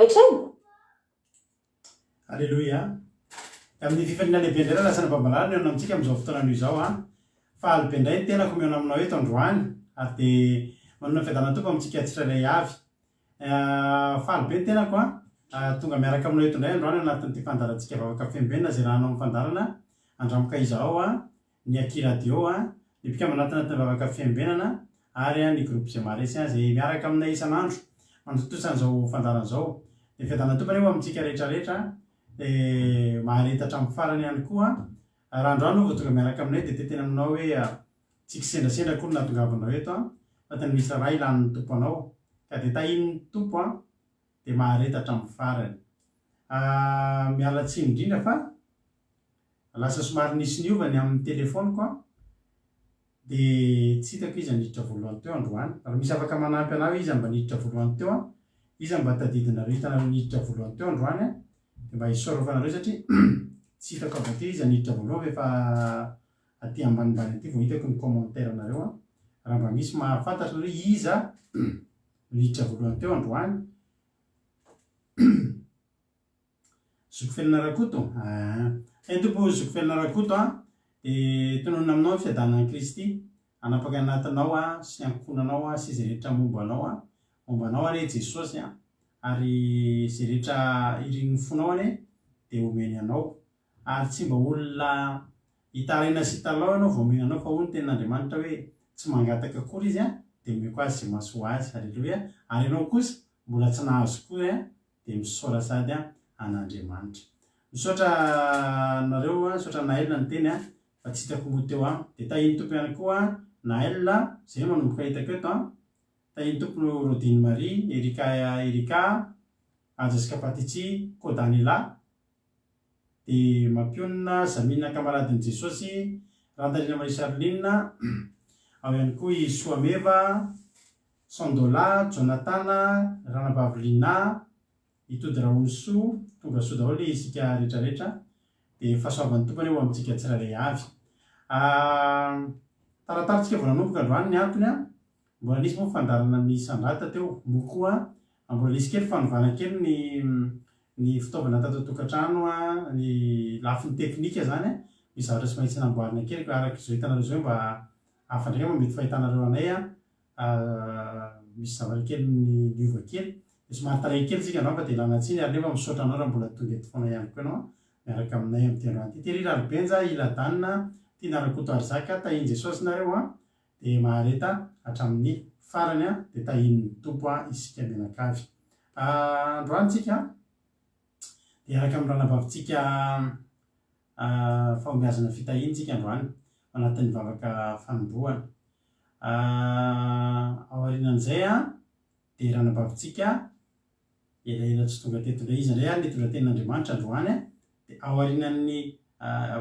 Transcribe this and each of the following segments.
maraiksaina. Alleluia. Amin'ny fifanina lehibe indray lasana babalana eo amintsika amin'izao fotoana izao fa alibe indray ny tenako miona aminao eto androany ary dia manana fiadana tompo amintsika tsirairay avy. Fa alibe ny tenako tonga miaraka aminao eto indray androany anatin'ity fandarantsika vavaka fiambenana izay rahanao amin'ny fandarana andramoka izao ny akiradio ny mpikamba anatin'ny vavaka fiambenana ary ny groupe Zemaresy izay miaraka aminay isan'andro mandotosan'izao fandarana izao. Dia fiadana tompo eo amintsika rehetrarehetra maharetatra amin'ny farany ihany koa. Raha androany vao tonga miaraka aminay dia tetena aminao hoe tsy kisendrasendra koa no nahatongavanao eto fa tena misy raha ilan'ny tompo anao ka dia tahin'ny tompo dia maharetatra amin'ny farany. Miala tsiny indrindra fa lasa somary nisy niovany amin'ny telefoniko dia tsy hitako izy niditra voalohany teo androany. Raha misy afaka manampy anao izy mba niditra voalohany teo izy mba tadidinareo hitanareo niditra voalohany teo androany dia mba hisorafanareo satria tsy hitako avy aty izy niditra voalohany efa aty ambanimbany aty vao hitako ny commentaire nareo raha mba misy mahafantatra hoe iza niditra voalohany teo androany. Zoko felina rakoto tompo zoko felina rakoto dia tononona aminao ny fiadanan'i Kristy hanapaka anatinao sy ankonanao sy izay rehetra mombanao re Jesosy ary izay rehetra irin'ny fonao dia omeny anao ary tsy mba olona hitaraina sy hitalao ianao vao omeny anao fa hoy ny tenin'Andriamanitra hoe tsy mangataka akory izy dia omeko azy izay mahasoa azy. Halleluia. Ary ianao kosa mbola tsy nahazo koa dia misaora sady an'Andriamanitra. Misaotra nareo misaotra Naël ny teny fa tsy hitako moa teo dia tahin'ny tompo ihany koa Naël izay manomboka hitako eto tahin'ny tompo Rodine Marie, Erika, Jessica Patitsy, Kodanila dia Mampionina, Zamina kamaradin'i Jesosy, Randarina Marie Charline, ao ihany koa i Soameva, Sandola, Jonathan, Ranabavolina, i Tody Raoniso, tonga soa daholo isika rehetrarehetra dia fahasoavan'ny tompony eo amintsika tsirairay avy. Tarataritsika vao nanomboka androany ny antony mbola nisy moa fandarana misandrata teo mokoa mbola nisy kely fanovana kely ny fitaovana tato tokantrano ny lafin'ny teknika zany misy zavatra tsy maintsy namboarina kely araka izao hitanareo zao mba afandraka mety fahitanareo anay misy zavatra kely niova kely somary taray kely tsika anao fa dia ilana tsiny ary nefa misaotra anao raha mbola tonga eto foana ihany koa ianao miaraka aminay amin'ny androany ity. Tery Ralibenja, Iladanina, Tina Rakoto Arzaka, tahin'i Jesosy nareo dia mahareta hatramin'ny farany dia tahin'ny tompo isika menakavy. Androany tsika dia araka amin'ny ranabavitsika fahombiazana fitahiantsika androany anatin'ny vavaka fanombohana. Aorianan'izay dia ranabavitsika elaela tsy tonga teto indray izy indray ny tonga tenin'Andriamanitra androany dia aorianan'ny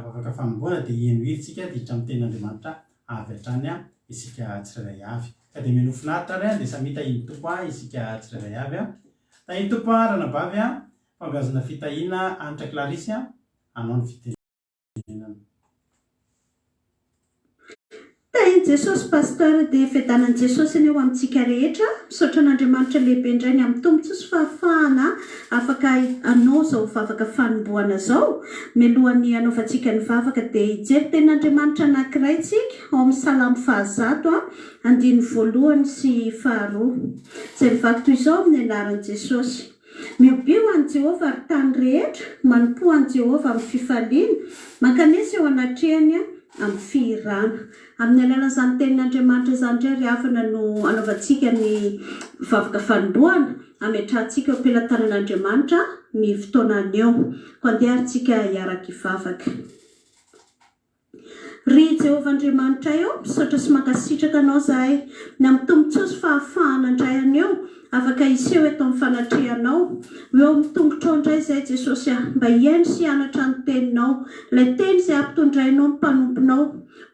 vavaka fanombohana dia hienohiritsika dia hiditra amin'ny tenin'Andriamanitra avy hatrany isika tsirairay avy. Ka dia mino finaritra ary dia samy tahin'ny tompo isika tsirairay avy. Tahin'ny tompo ranabavy fahombiazana fitahiana Anitra Clarisy anao ny fitenenana. Tahin'i Jesosy pasteur dia fiadanan'i Jesosy eo amintsika rehetra misaotra an'Andriamanitra lehibe indray ny amin'ny tombontsoa sy fahafahana afaka anao izao vavaka fanombohana izao. Mialohan'ny anaovantsika ny vavaka dia hijery tenin'Andriamanitra anankiray tsika ao amin'ny Salamo 100:1 sy 2 izay mivaky toy izao amin'ny anaran'i Jesosy. Miobio an'i Jehovah ary tany rehetra, manompo an'i Jehovah amin'ny fifaliana, mankanesa eo anatrehany amin'ny fihirana. Amin'ny alalan'izany tenin'Andriamanitra izany indray ry havana no anaovantsika ny vavaka fanombohana ametrahantsika eo am-pelantanan'Andriamanitra ny fotoanany eo. Ko andeharantsika hiaraka hivavaka. Ry Jehovah Andriamanitra eo, misaotra sy mankasitraka anao izahay ny amin'ny tombontsoa sy fahafahana indray anio afaka hiseho eto amin'ny fanatrehanao. Eo amin'ny tongotrao indray izay Jesosy mba hiaino sy hianatra ny teninao, ilay teny izay ampitondrainao ny mpanomponao.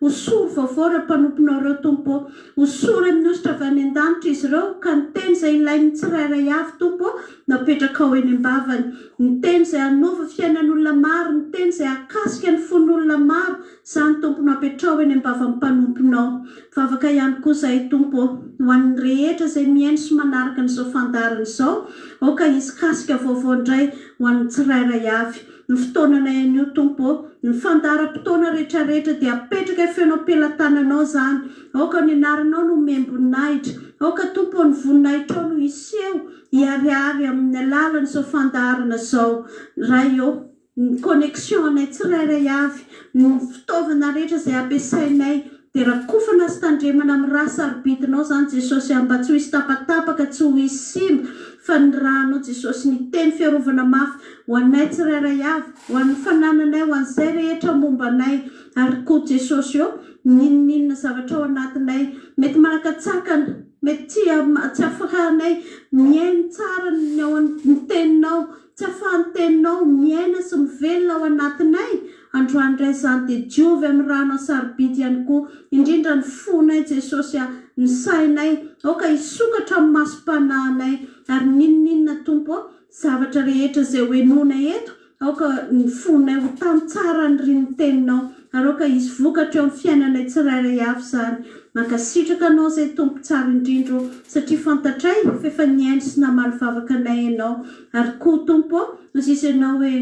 hosory vaovao raha mpanomponao reo tompo, hosory amin'ny ositra avy any an-danitra izy ireo ka ny teny izay ilain'ny tsirairay avy tompo napetraka ao eny am-bavany, ny teny izay hanova fiainan'olona maro, ny teny izay hakasika ny fon'olona maro, izany tompo napetrao eny am-bavan'ny mpanomponao. Vavaka ihany koa izay tompo ho an'ny rehetra izay mihaino sy manaraka n'izao fandarina izao, aoka hisy kasika vaovao indray ho an'ny tsirairay avy. Ny fotoanana io tompo, ny fandaram-potoana rehetrarehetra dia apetraka fenao am-pelantananao izany, aoka ny anaranao no membonahitra, aoka tompo ny voninahitra no iseho hiariary amin'ny alalan'izao fandarana izao. Raha eo ny connexion anay tsirairay avy, ny fitaovana rehetra izay ampiasainay dia rakofana sy tandremana amin'ny raha sarobidinao izany Jesosy, mba tsy ho hisy tapatapaka, tsy ho hisy simba, fa ny rahanao Jesosy ny teny fiarovana mafy ho anay tsirairay avy, ho an'ny fanananay, ho an'izay rehetra mombanay. Ary koa Jesosy eo ninninona zavatra ao anatinay mety manakatsakana, mety tsy afahanay miaino tsara ny ao ny teninao, tsy afahan'ny teninao miaina sy mivelona ao anatinay. Androany indray izany dia diovy amin'ny rahanao sarobidy ihany koa, indrindra ny fonay Jesosy, ny sainay, aoka hisokatra amin'ny masom-panahinay. Ary ninninona tompo zavatra rehetra izay hoenona eto, aoka ny fonay ho tany tsara ny riny teninao, ary aoka hisy vokatra eo amin'ny fiainanay tsirairay avy izany. Mankasitraka anao izay tompo tsara indrindra, satria fantatray fa efa niaino sy namaly vavaka anay ianao. Ary koa tompo misy ianao hoe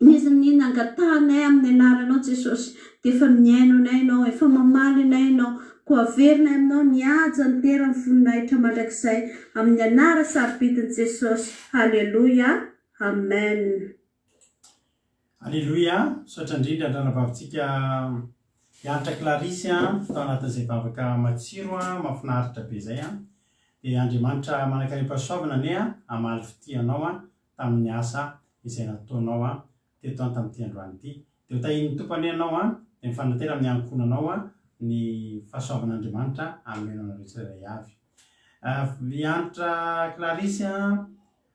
nizy ny nangatahanay amin'ny anaranao Jesosy, dia efa niaino anay ianao, efa mamaly anay ianao, koa averina aminao ny haja ny tera ny voninahitra mandrakizay amin'ny anara sarobidin'i Jesosy. Halleluia, amen. Alleluia. Saotra indrindra andranabavitsika hianatra Clarisy tao anatin'izay vavaka matsiro mahafinaritra be izay dia Andriamanitra manankarem-pahasoavana ane hamaly fitianao tamin'ny asa izay nataonao teto tamin'ity androany ity. Dia ho tahin'ny tompony ianao dia mifanatera amin'ny ankonanao ny fahasoavan'Andriamanitra amin'ny anao tsirairay avy. Hianatra Clarisy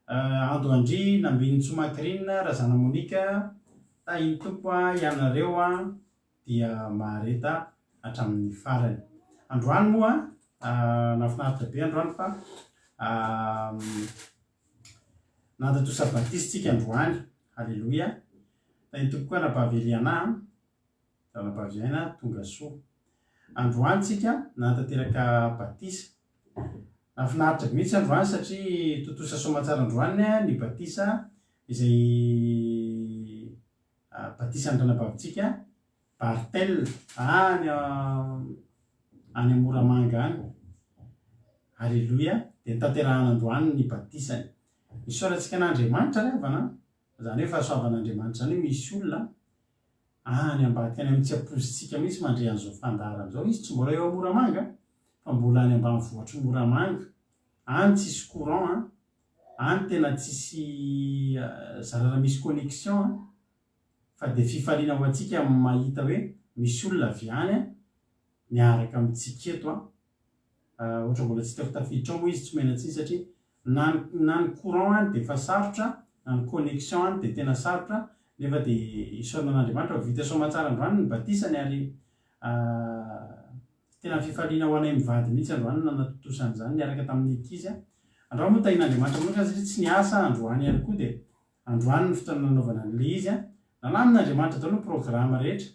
Ando Andry, Nambiny Tsomakrina, Razana Monika, tahin'ny tompo ianareo dia mahareta hatramin'ny farany. Androany moa nafinaritra be androany fa nandatosa batisitsika androany. Halleluia. Tahin'ny tompo koa nabaveliana, nabaveliana tonga soa. Androany tsika nantanteraka batisa. Nafinaritra be mihitsy androany satria totosa somatsara androany ny batisa izay batisa andranabavitsika Bartel any Moramanga any. Halleluia. Dia nitanterahana androany ny batisany. Isaorantsika n'Andriamanitra revana, izany hoe fahasoavan'Andriamanitra izany misy olona any ambadika any amin'ny tsy ampozitsika mihitsy mandre an'izao fandarana izao. Izy tsy mbola eo Moramanga fa mbola any ambanivohitry Moramanga. Any tsisy courant, any tena tsisy zarara misy connexion, fa dia fifaliana ho antsika mahita hoe misy olona avy any miaraka amintsika eto ohatra mbola tsy hitako tafiditra ao moa izy tsy menatsiny satria na ny courant dia efa sarotra, na ny connexion dia tena sarotra, nefa dia isaorana n'Andriamanitra vita somatsara androany ny batisany ary tena fifaliana ho anay mivady mihitsy androany nanatotosan'izany niaraka tamin'ny ekizy. Androany moa tahin'Andriamanitra moa satria tsy niasa androany ihany koa, dia androany ny fotoana nanaovana an'ilay izy nalamin'Andriamanitra daholo ny programa rehetra.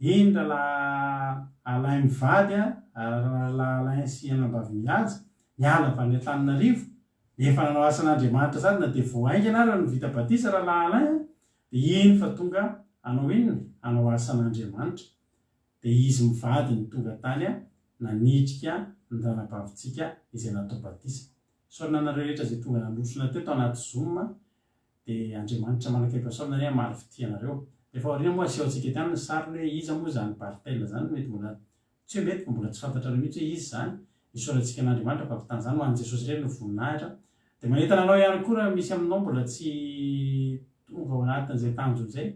Iny raha alainy mivady alainy sy anambavy mihaja niala avy any Antananarivo, efa nanao asan'Andriamanitra sady na dia voaingana raha ny vita batisa raha alainy dia iny fa tonga anao inona anao asan'Andriamanitra. Dia izy mivady ny tonga tany nanitrika ny ranabavitsika izay natao batisa. Saorina anareo rehetra izay tonga nanosona teto anaty Zoom, dia Andriamanitra manankarem-pahasoavana any hamaly fitianareo. Efa aoriana moa asehoantsika eto ny sariny hoe iza moa izany Bartel izany, mety mbola tsy hoe mety fa mbola tsy fantatrareo mihitsy hoe izy izany. Isaorantsika n'Andriamanitra fa avitan'izany ho an'i Jesosy irery no voninahitra. Dia manentana anao ihany koa raha misy aminao mbola tsy tonga ao anatin'izay tanjo izay,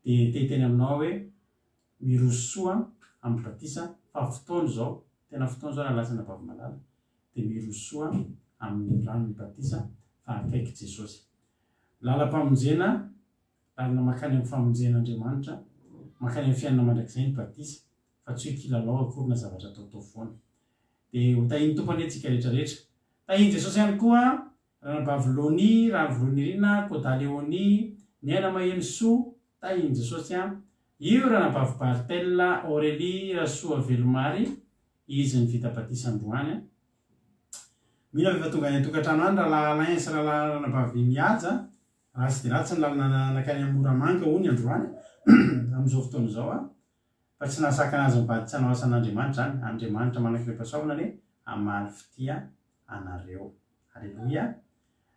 dia teteny aminao hoe mirosoa amin'ny batisa fa fotoana izao, tena fotoana izao raha lasana vavy malala, dia mirosoa amin'ny ranon'ny batisa fa akaiky Jesosy. Lalam-pamonjena, lalana makany amin'ny famonjen'Andriamanitra mankany amin'ny fiainana mandrakizay ny batisa fa tsy hoe kilalao akory na zavatra ataotao foana dia ho tahiny tompony antsika rehetrarehetra. Tahiny Jesosy ihany koa Ranabavylony, Ravolonirina, Kodaleoni, Niaina Maheno Soa, tahiny Jesosy io Ranabavy Bartella, Aurélie, Rasoa Velomary, izy ny vita batisa androany. Mila efa tonga any an-tokantrano any raha Alain sy raha Ranabavy mihaja, raha tsy dia ratsy ny lalana nakany amin'ny Moramanga hoy ny androany amin'izao fotoana izao fa tsy nahasaka anazy mibady tsy hanao asan'Andriamanitra zany. Andriamanitra manakile pasaomana hoe hamaly fitia anareo. Halleluia.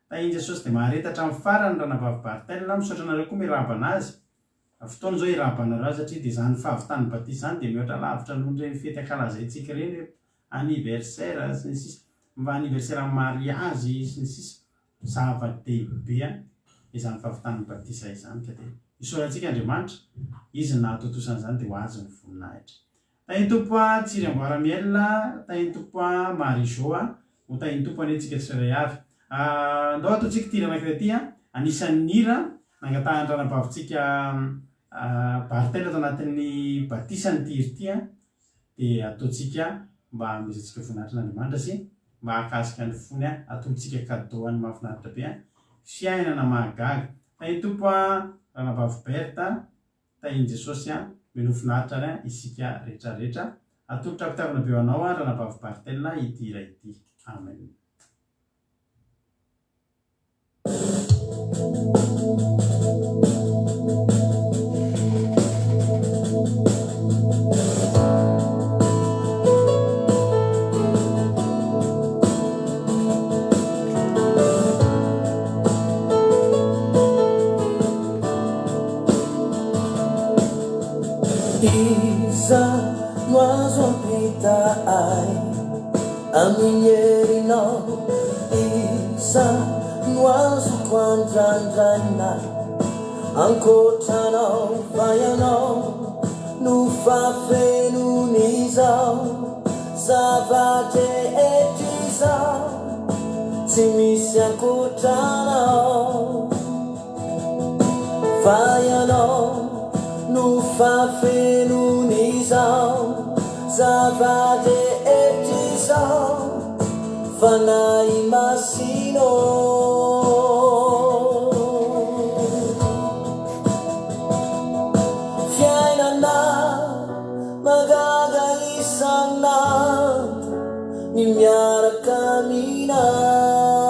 Tahiny Jesosy dia maharetatra amin'ny farany Ranabavy Bartella, misaotra anareo koa miarahaba anazy. Fotoana izao irahaba anareo azy satria dia zany fahavitany batisa zany dia mihoatra lavitra noho ireny fety ankalazaintsika ireny anniversaire sy ny sisa, mba anniversaire mariazy sy ny sisa, zava-dehibe izany fahavitany batisa izany ka dia isaorantsika Andriamanitra izy nahatotosana izany dia ho azy ny voninahitra. Tahiny tompo Tsiry Amboaramiel, tahiny tompo Marijo, ho tahiny tompo anetsika tsirairay avy. Ndao ataontsika tira anankiray aty anisan'ny hira nangatahany Ranabavitsika Bartella tao anatin'ny batisa ny tiry ity dia ataontsika mba hamezatsika voninahitra n'Andriamanitra sy mba hakasika ny fony ataontsika cadeau any mahafinaritra be fiainana mahagaga. Tahiny tompo Ranabavy Berta, tahiny Jesosy meno finaritra isika rehetrarehetra. Atolotra ampitavana be anao Ranabavy Bartella ity hira ity. Amen. Isa no azo ampitai amin'ny herinao, isa no azoko andrandraina ankoatranao fa ianao no fafenon'izao zavatra izao tsy misy ankoatranao fa ianao no fafenon'izao zavatra izao fanahy masino fiainana magaga isan'andro ny miaraka aminao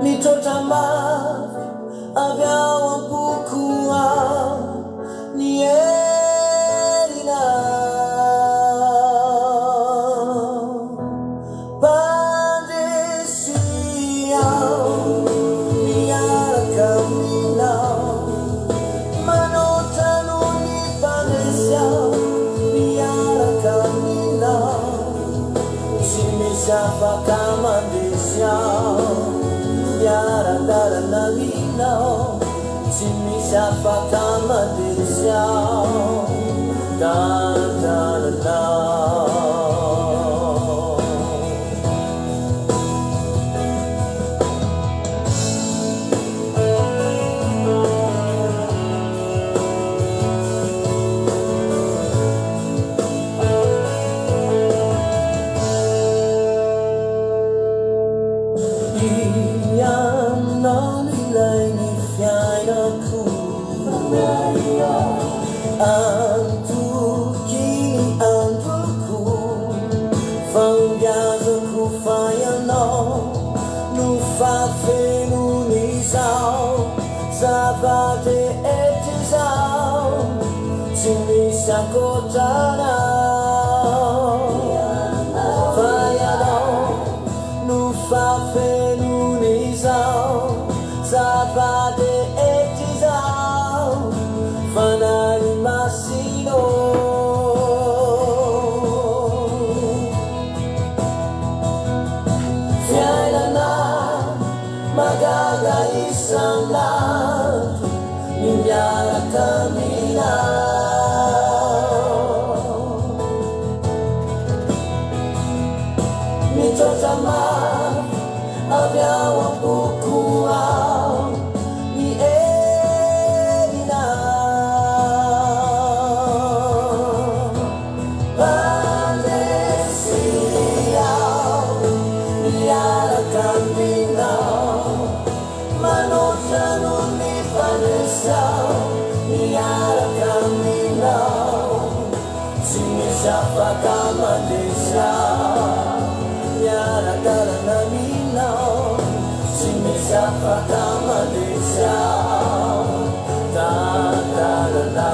mitrôtra mafy avy ao am-poko ao ny herinao bandresy ao miaraka aminao manotra noho ny bandresy ao miaraka aminao tsy misy afaka mandresy ao miarandarana aminao tsy misy afaka mandresy ao dandananao ianao nilay ny fiainako antokiny androko fambiazako fa ianao no fafenon'izao zavatra izao tsy misy ankoatranao fa ianao no fafenon'izao zavatra izao fanahy masino fiainana magaga isan'andro ny miaraka aminao afakamanesa miarakarana tsy misy afakamanesa tantarana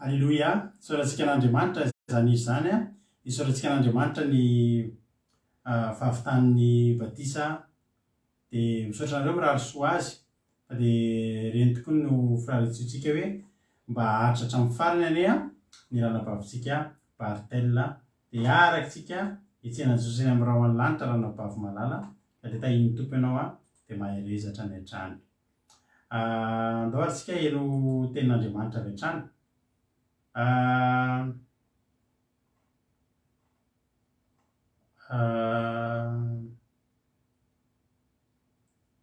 Alleluia, soratsika an'Andriamanitra zany izy zany a, isoratsika an'Andriamanitra ny fahavitan'ny batisa dia misaotra anareo mirary soa azy fa dia reny tokoa no firaritsotsika hoe mba haritra hatramin'ny farany ane a ny ranabavitsika Bartella dia arakatsika etsena Jesosy amin'ny raho amin'ny lanitra ranabavy malala ka dia tahiny tompo ianao a dia mahay rezatra ny hatrany. Andao aritsika eno tenin'Andriamanitra avy hatrany.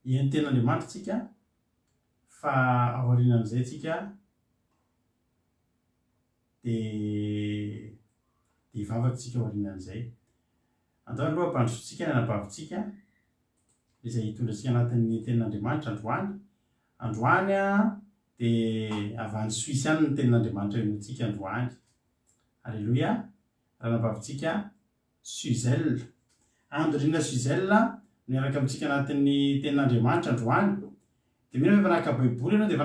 Eny tenin'Andriamanitra tsika fa aorianan'izay tsika dia hivavaka tsika aorianan'izay. Andao aloha ampandrosotsika ny anabavitsika izay hitondratsika anatin'ny tenin'Andriamanitra androany a dia avy any Suisse any ny tenin'Andriamanitra enotsika androany. Alleluia, ranabavitsika Suzel Andrina Suzel miaraka amintsika anatin'ny tenin'Andriamanitra androany dia mino efa naka baiboly ianao dia efa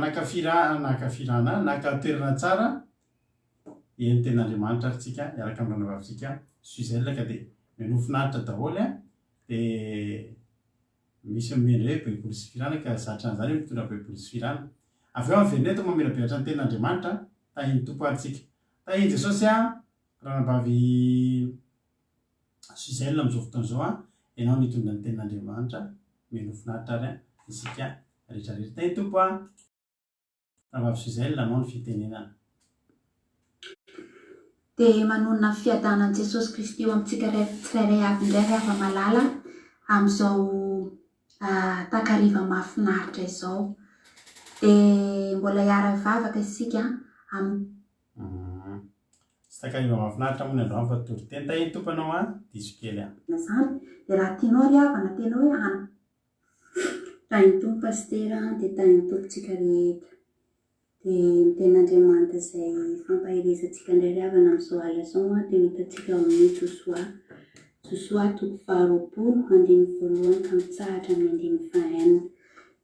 nakafirana naka toerana tsara eny tenin'Andriamanitra tsika miaraka amin'ny ranabavitsika Suzel ka dia menofinaritra daholo a dia misy mendry hoe baiboly sy firana ka zatra an'izany hoe mitondra baiboly sy firana. Avy eo amin'ny veneto mamela beatra ny tenin'Andriamanitra tahiny tompo aritsika. Tahiny Jesosy a ranabavy Suzel amin'izao fotoana izao a ianao nitondra ny tenin'Andriamanitra menofinaritra ary a isika rehetrarehetra. Tahiny tompo a ranabavy Suzel anao ny fitenenana. Dia manonona fiadanan'i Jesosy Kristy eo amintsika tsirairay avy indray rehefa malala amin'izao takariva mahafinaritra izao. Dia mbola hiara-mivavaka isika Sy takariva mahafinaritra moa ny androany fa toriteny. Tahiny tompo anao a diso kely a. Zany dia raha tianao riavana tianao hoe ana. Tahiny tompo pastera dia tahiny tompontsika rehetra. Dia ny tenin'Andriamanitra izay fampahirizantsika indray riavana amin'izao alina izao a dia hitantsika ao amin'ny Josoa 2:20 ka mitsahatra amin'ny 1:9.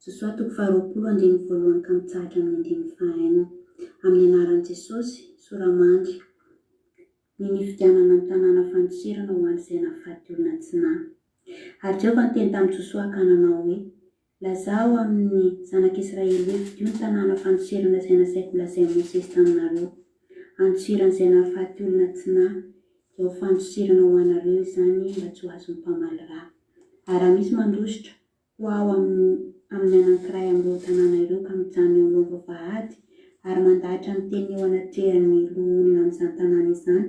Josoa 2:20 ka mitsahatra amin'ny 1:9. Amin'ny anaran'i Jesosy soramandry ny nifidianana ny tanàna fanosirana ho an'izay nahafaty olona tsinahy. Ary Jehovah niteny tamin'i Josoa ka nanao hoe lazao amin'ny zanak'Israely hoe fidio ny tanàna fanosirana izay nasaiko lazain'i Mosesy taminareo. Anosirana izay nahafaty olona tsinahy dia ho fanosirana ho anareo izany mba tsy ho azon'ny mpamaly rà. Ary raha misy mandositra ho ao amin'ny anankiray amin'ireo tanàna ireo ka mijano eo amin'ny vavahady ary mandahatra ny teny eo anatrehany olona amin'izany tanàna izany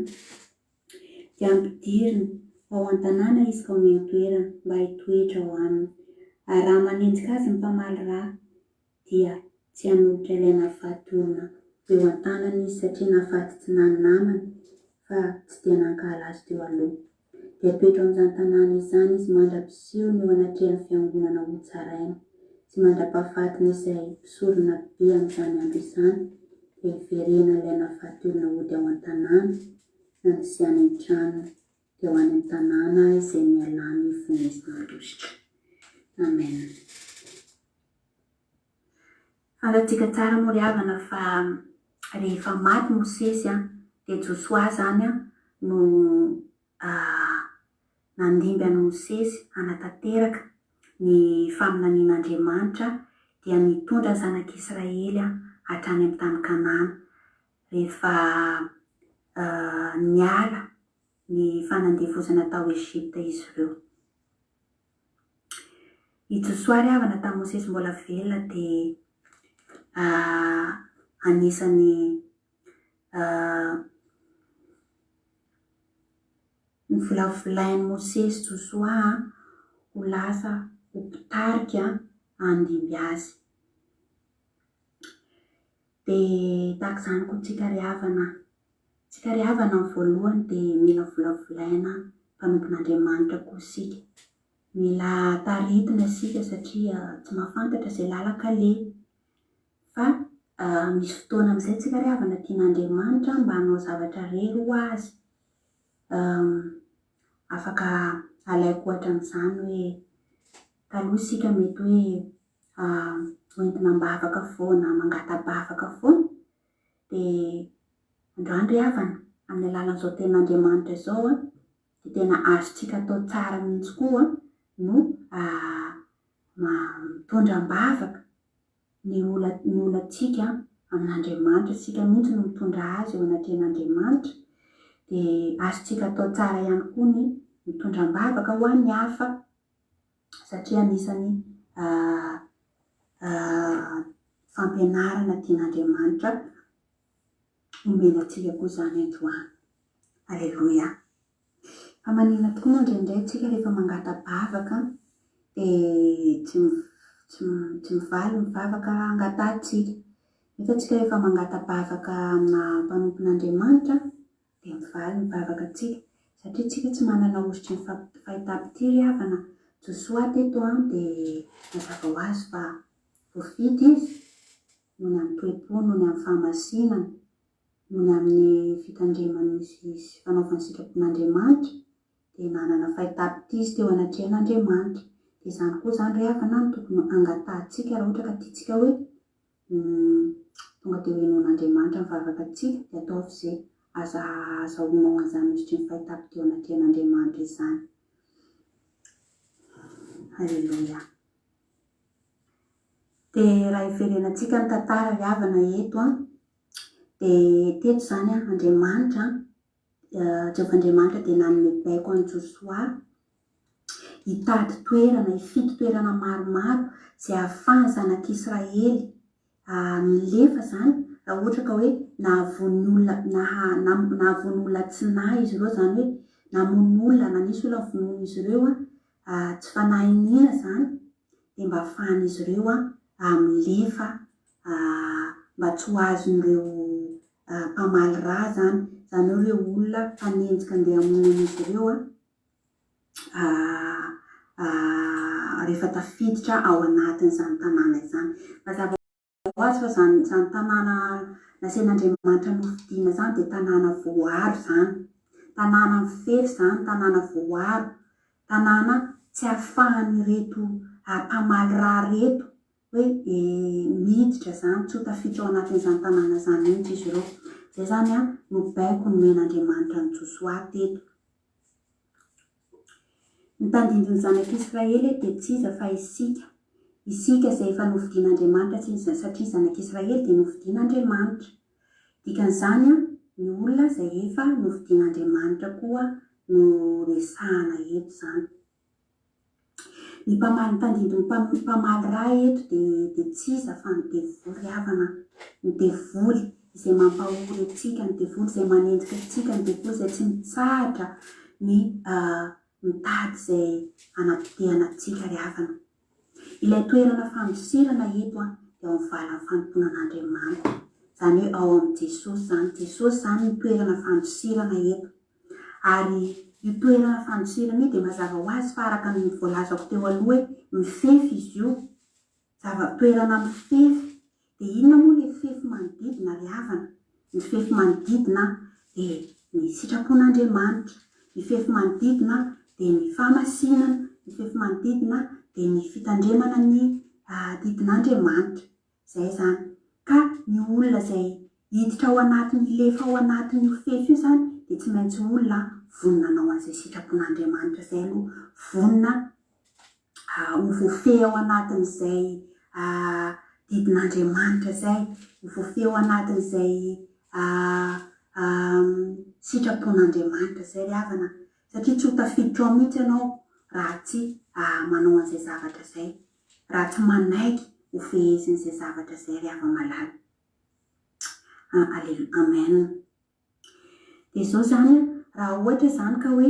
dia ampidiriny ao an-tanàna izy ka omeny toerana mba hitoetra ho aminy. Ary raha manenjika azy ny mpamaly rà dia tsy hanolotra ilay nahafaty olona eo an-tanany izy satria nahafaty tsy nany namany fa tsy dia nankala azy teo aloha. Dia toetra amin'izany tanàna izany izy mandra-piseho ny eo anatrehany fiangonana ho tsaraina sy mandra-pahafatiny izay mpisorona be amin'izany andro izany dia hiverena ilay nahafaty olona hody ao an-tanàna na ny sy any an-trano dia ho any an-tanàna izay mialany vonisy mandositra. Amen. Fantatsika tsara moa ry havana fa rehefa maty Mosesy dia Josua zany no nandimby any Mosesy hanatanteraka ny faminanian'Andriamanitra dia nitondra ny zanak'Israely hatrany amin'ny tany Kanana rehefa niala ny fanandevozana tao Ezipta izy ireo. I Josua ry havana tamin'i Mosesy mbola velona dia anisany nyvolavolain'i Mosesy Josua ho lasa ho mpitarika andimby azy. Dia tahaka izany koa tsika ry havana ny voalohany dia mila volavolaina mpanompon'Andriamanitra koa isika. Mila taritina isika satria tsy mahafantatra izay lalakale. Fa misy fotoana amin'izay tsika ry havana tian'Andriamanitra mba hanao zavatra irery ho azy. Afaka alaiko ohatra amin'izany hoe taloha isika mety hoe hoentina mbavaka foana, mangata-bavaka foana. Dia androany ry havana amin'ny alalan'izao tenin'Andriamanitra izao dia tena azontsika atao tsara mihitsy koa no mitondra mbavaka ny olantsika amin'Andriamanitra. Sika mihitsy no mitondra azy eo anatin'Andriamanitra. Dia azontsika atao tsara ihany koa ny mitondra mbavaka ho an'ny hafa satria anisany fampianarana tian'Andriamanitra omenantsika koa izany androany. Alleluia. Fa maninona tokoa moa indraindray tsika rehefa mangata-bavaka dia tsy mivaly mivavaka angatantsika. Nefa tsika rehefa mangata-bavaka amina mpanompon'Andriamanitra dia mivaly mivavaka tsika satria tsika tsy manana ositry ny fahitapity ry havana. Josua teto dia mazava ho azy fa voafidy izy noho ny amin'ny toe-po, noho ny amin'ny fahamasinana, noho ny amin'ny fitandremany sy fanaovany sitrapon'Andriamanitra dia nanana fahitapity izy teo anatrehan'Andriamanitra. Dia izany koa izany ry havana no tokony angatantsika raha ohatra ka tiantsika hoe tonga teo henon'Andriamanitra mivavaka antsika dia ataovy izay azahoanao an'izany ositry ny fahitapity teo anatrehan'Andriamanitra izany. Halleluia. Dia raha iverenantsika ny tantara ry havana eto dia teto izany Andriamanitra, Jehovahandriamanitra dia nanome baiko an'i Josua hitady toerana, hifidy toerana maromaro izay ahafahan'ny zanak'Israely milefa izany raha ohatra ka hoe nahavony olona tsy nahy izy ireo, izany hoe namono olona na nisy olona vonoiny izy ireo tsy fanahiniana izany dia mba ahafahan'izy ireo milefa mba tsy ho azon'ireo mpamaly rà izany hoe ireo olona fanenjika andeha hamono izy ireo rehefa tafiditra ao anatin'izany tanàna izany. Mazava ho azy fa izany tanàna nasain'Andriamanitra nofidiana izany dia tanàna voaro izany, tanàna mifefy izany, tanàna voaro, tanàna tsy ahafahan'ireto mpamaly rà reto hoe miditra izany, tsy ho tafiditra ao anatin'izany tanàna izany mihitsy izy ireo. Izay izany no baiko nomen'Andriamanitra ny Josua teto. Ny tandidin'ny zanak'Israely dia tsy iza fa isika izay efa nofidian'Andriamanitra satria zanak'Israely dia nofidian'Andriamanitra. Dikan'izany ny olona izay efa nofidian'Andriamanitra koa no resahana eto izany. Ny mpamaly rà eto dia tsy iza fa ny devoly ry havana, ny devoly izay mampahory antsika, ny devoly izay manenjika antsika, ny devoly izay tsy mitsahatra ny mitady izay hanapotehana antsika ry havana. Ilay toerana fandosirana eto dia ao amin'ny valan'ny fanomponan'Andriamanitra. Izany hoe ao amin'ny Jesosy izany. Jesosy izany ny toerana fandosirana eto. Ary io toerana fandosirana io dia mazava ho azy fa araka ny voalazako teo aloha hoe mifefy izy io. Toerana mifefy. Dia inona moa ilay fefy manodidina ry havana? Ny fefy manodidina dia ny sitrapon'Andriamanitra. Ny fefy manodidina dia ny fahamasinana. Ny fefy manodidina dia ny fitandremana ny didin'Andriamanitra. Izay izany. Ka ny olona izay hiditra ao anatiny lefa ao anatiny fefy io zany dia tsy maintsy olona voninanao an'izay sitrapon'Andriamanitra izay aloha vonina ho voafehy ao anatin'izay didin'Andriamanitra izay, ho voafehy ao anatin'izay sitrapon'Andriamanitra izay ry havana, satria tsy ho tafiditra ao mihitsy ianao raha tsy manao an'izay zavatra izay, raha tsy manaiky ho fehezin'izay zavatra izay ry hava-malala. Amen. Dia izao zany raha ohatra zany ka hoe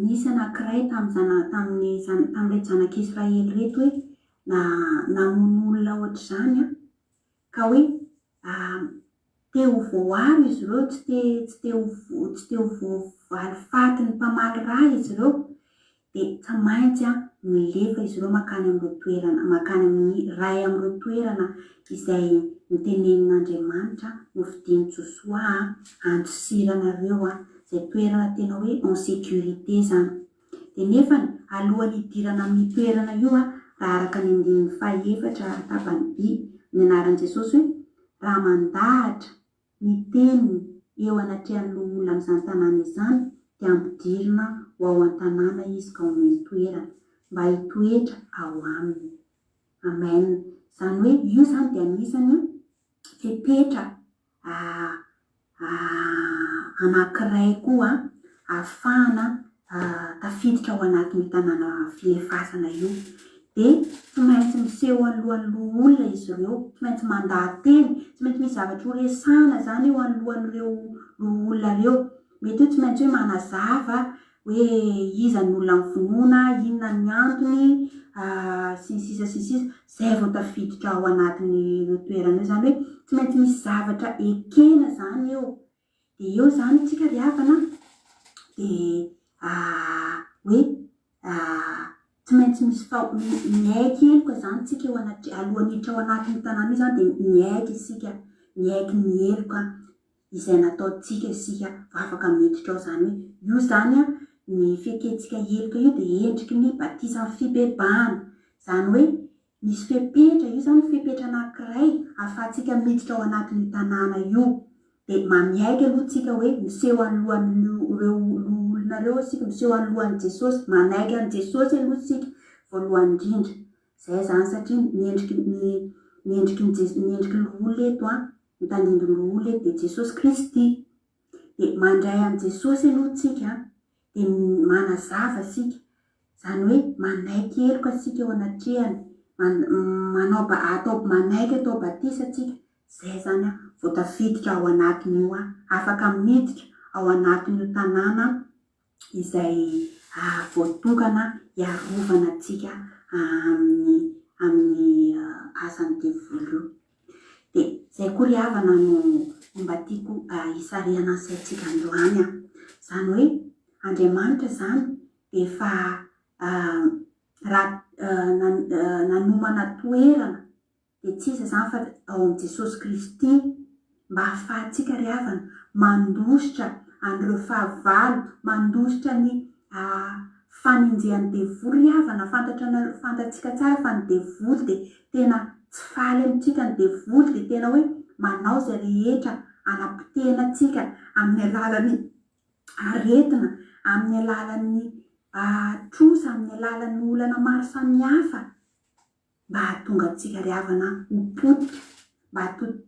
nisy anankiray tamin'ilay zanak'Israely reto hoe namono olona ohatra zany ka hoe te ho voaaro izy ireo, tsy te ho voavaly ny mpamaly raha izy ireo, dia tsy maintsy milefa izy ireo makany amin'ny ray amin'ireo toerana izay nitenenin'Andriamanitra nofidian'i Josoa androsiranareo izay toerana tena hoe en sécurité zany. Dia nefa alohan'ny hidirana amin'ny toerana io raha araka ny 14 tapany B ny anaran'i Jesosy hoe raha mandahatra ny teniny eo anatrehan'ireo olona amin'izany tanàna izany dia ampidirina ho ao an-tanàna izy ka omeny toerana mba hitoetra ao aminy. Amen. Izany hoe io zany dia anisany fepetra anankiray koa ahafahana tafiditra ao anatin'ny tanàna filefasana io. Dia tsy maintsy miseho alohan'ireo olona izy ireo, tsy maintsy mandahan-teny, tsy maintsy misy zavatra ho resahana zany eo alohan'ireo olona ireo. Mety hoe tsy maintsy hoe manazava hoe iza ny olona mivonona, inona ny antony, sy ny sisa izay vao tafiditra ao anatin'ireo toerana io. Zany hoe tsy maintsy misy zavatra ekena zany eo. Dia eo zany tsika ry havana dia hoe tsy maintsy misy miaiky ely koa zany tsika eo alohan'ny hiditra ao anatin'ny tanàna io zany dia miaiky isika, miaiky mieloka izay nataontsika isika afaka miditra ao. Zany hoe io zany ny fekentsika eloka io dia endriky ny batisa fibebahana. Zany hoe misy fepetra io zany, fepetra anankiray ahafahantsika miditra ao anatin'ny tanàna io. Dia mamiaiky aloha tsika hoe miseho alohan'ireo olona ireo sika, miseho alohan'i Jesosy, manaiky an'i Jesosy aloha sika voalohany indrindra. Zay zany satria ny endriky olona eto ny tandindin'ireo olona eto dia Jesosy Kristy. Dia mandray an'i Jesosy aloha tsika dia manazava sika, zany hoe manaiky eloka sika eo anatrehany, manaiky atao batisa tsika. Zay zany vao tafiditra ao anatin'io afaka miditra ao anatin'io tanàna izay voatokana hiarovana antsika amin'ny asan'ny devoly io. Dia zay koa ry havana no mba tiako hisarihana ansaintsika androany. Zany hoe Andriamanitra zany dia efa nanomana toerana dia tsy iza zany fa ao amin'i Jesosy Kristy mba ahafahantsika ry havana mandositra an'ireo fahavalo, mandositra ny faninjehan'ny devoly ry havana. Fantatsika tsara fa ny devoly dia tena tsy faly amintsika. Ny devoly dia tena hoe manao izay rehetra anapotehana antsika amin'ny alalan'ny aretina, amin'ny alalan'ny trosa, amin'ny alalan'ny olana maro samihafa mba hahatonga antsika ry havana ho potika, mba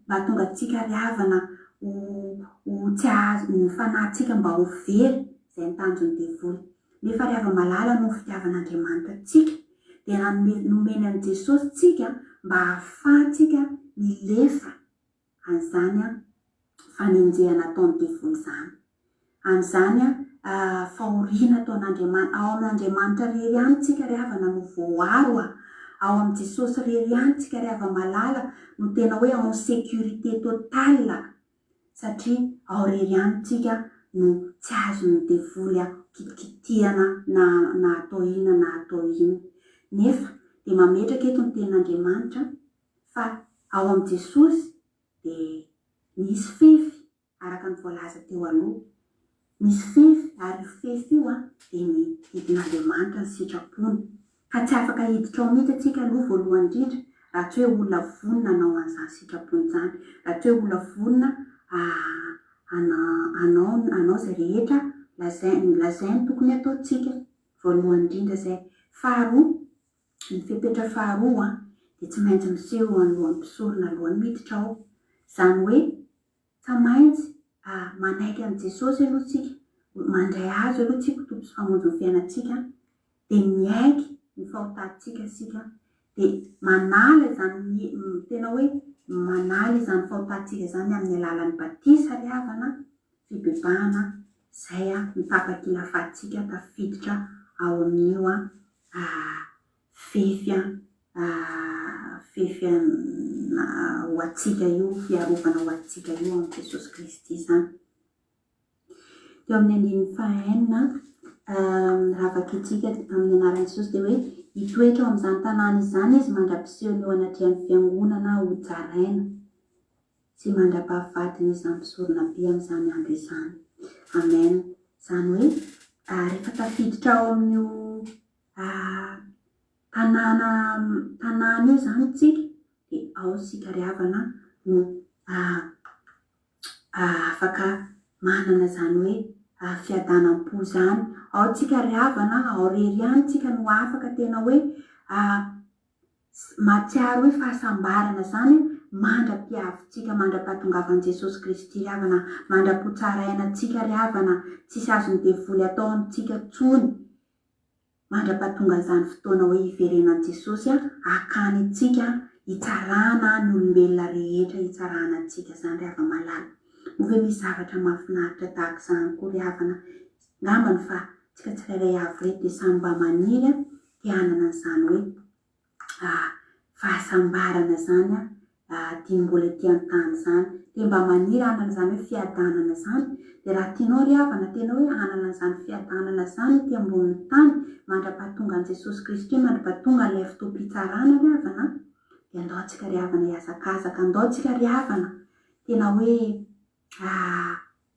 hahatonga antsika ry havana ho tsy ahazo ny fanahintsika mba ho very. Izay ny tanjon'ny devoly. Nefa ry hava-malala no fitiavan'Andriamanitra antsika dia nomeny an'i Jesosy tsika mba ahafahantsika milefa an'izany faninjehana ataon'ny devoly zany, an'izany fahoriana ataon'Andriamanitra. Ao amin'Andriamanitra rery ihany tsika ry havana no voaro, ao amin'i Jesosy rery ihany tsika ry hava-malala no tena hoe en sécurité totale, satria ao rery ihany tsika no tsy azon'ny devoly kitikitihana na atao inona na atao inona. Nefa dia mametraka eto ny tenin'Andriamanitra fa ao amin'i Jesosy dia misy fefy araka ny voalaza teo aloha, misy fefy ary fefy io dia ny didin'Andriamanitra ny sitrapony, ka tsy afaka hiditra ao mihitsy atsika aloha voalohany indrindra raha tsy hoe olona vonona anao an'izany sitrapony izany, raha tsy hoe olona vonona anao izay rehetra lazainy tokony ataontsika voalohany indrindra zay. Faharoa, ny fepetra faharoa dia tsy maintsy miseho alohan'ny mpisorona alohan'ny miditra ao. Izany hoe tsy maintsy manaiky an' Jesosy aloha tsika, mandray azy aloha tsika tompo sy famonjy ny fiainantsika, dia miaiky ny fahotantsika sika, dia manala izany tena hoe manala izany fahotantsika izany amin'ny alalan'ny batisa riavana, fibebahana izay mitapakilafatsika tafiditra ao amin'io fefy ho atsika io, fiarovana ho atsika io amin'ny Jesosy Kristy izany. Teo amin'ny andininy fahaenina ravaka itsika amin'ny anaran'i Jesosy dia hoe hitoetra ao amin'izany tanàna izany izy mandra-piseho ny eo anatrehan'ny fiangonana ho jaraina sy mandra-pahafatiny izany mpisorona be amin'izany andro izany. Amen. Izany hoe rehefa tafiditra ao amin'io tanàna io izany tsika dia ao sika riavana no afaka manana izany hoe fiadanam-po izany. Ao tsika riavana, ao rery ihany tsika no afaka tena hoe matsiaro hoe fahasambarana izany mandra-piavitsika, mandra-pahatongavan'i Jesosy Kristy riavana, mandra-potsarainantsika riavana, tsisy azony devoly atao amintsika tsony, mandra-pahatonga izany fotoana hoe hiverenan'i Jesosy akany itsika hitsarana ny olombelona rehetra, hitsarana antsika izany riava malala. Ove misy zavatra mahafinaritra tahaka izany koa riavana, ngambany fa tsika tsirairay avy reto dia samy mba maniry dia hanana izany hoe fahasambarana izany tia mbola tia an-tany izany, dia mba maniry hanana izany hoe fiadanana izany. Dia raha tianao riavana tena hoe hanana izany fiadanana izany tia ambonin'ny tany mandra-pahatonga an'i Jesosy Kristy, mandra-pahatonga ilay fotoam-pitsarana riavana, dia andao tsika riavana hiazakazaka, andao tsika riavana tena hoe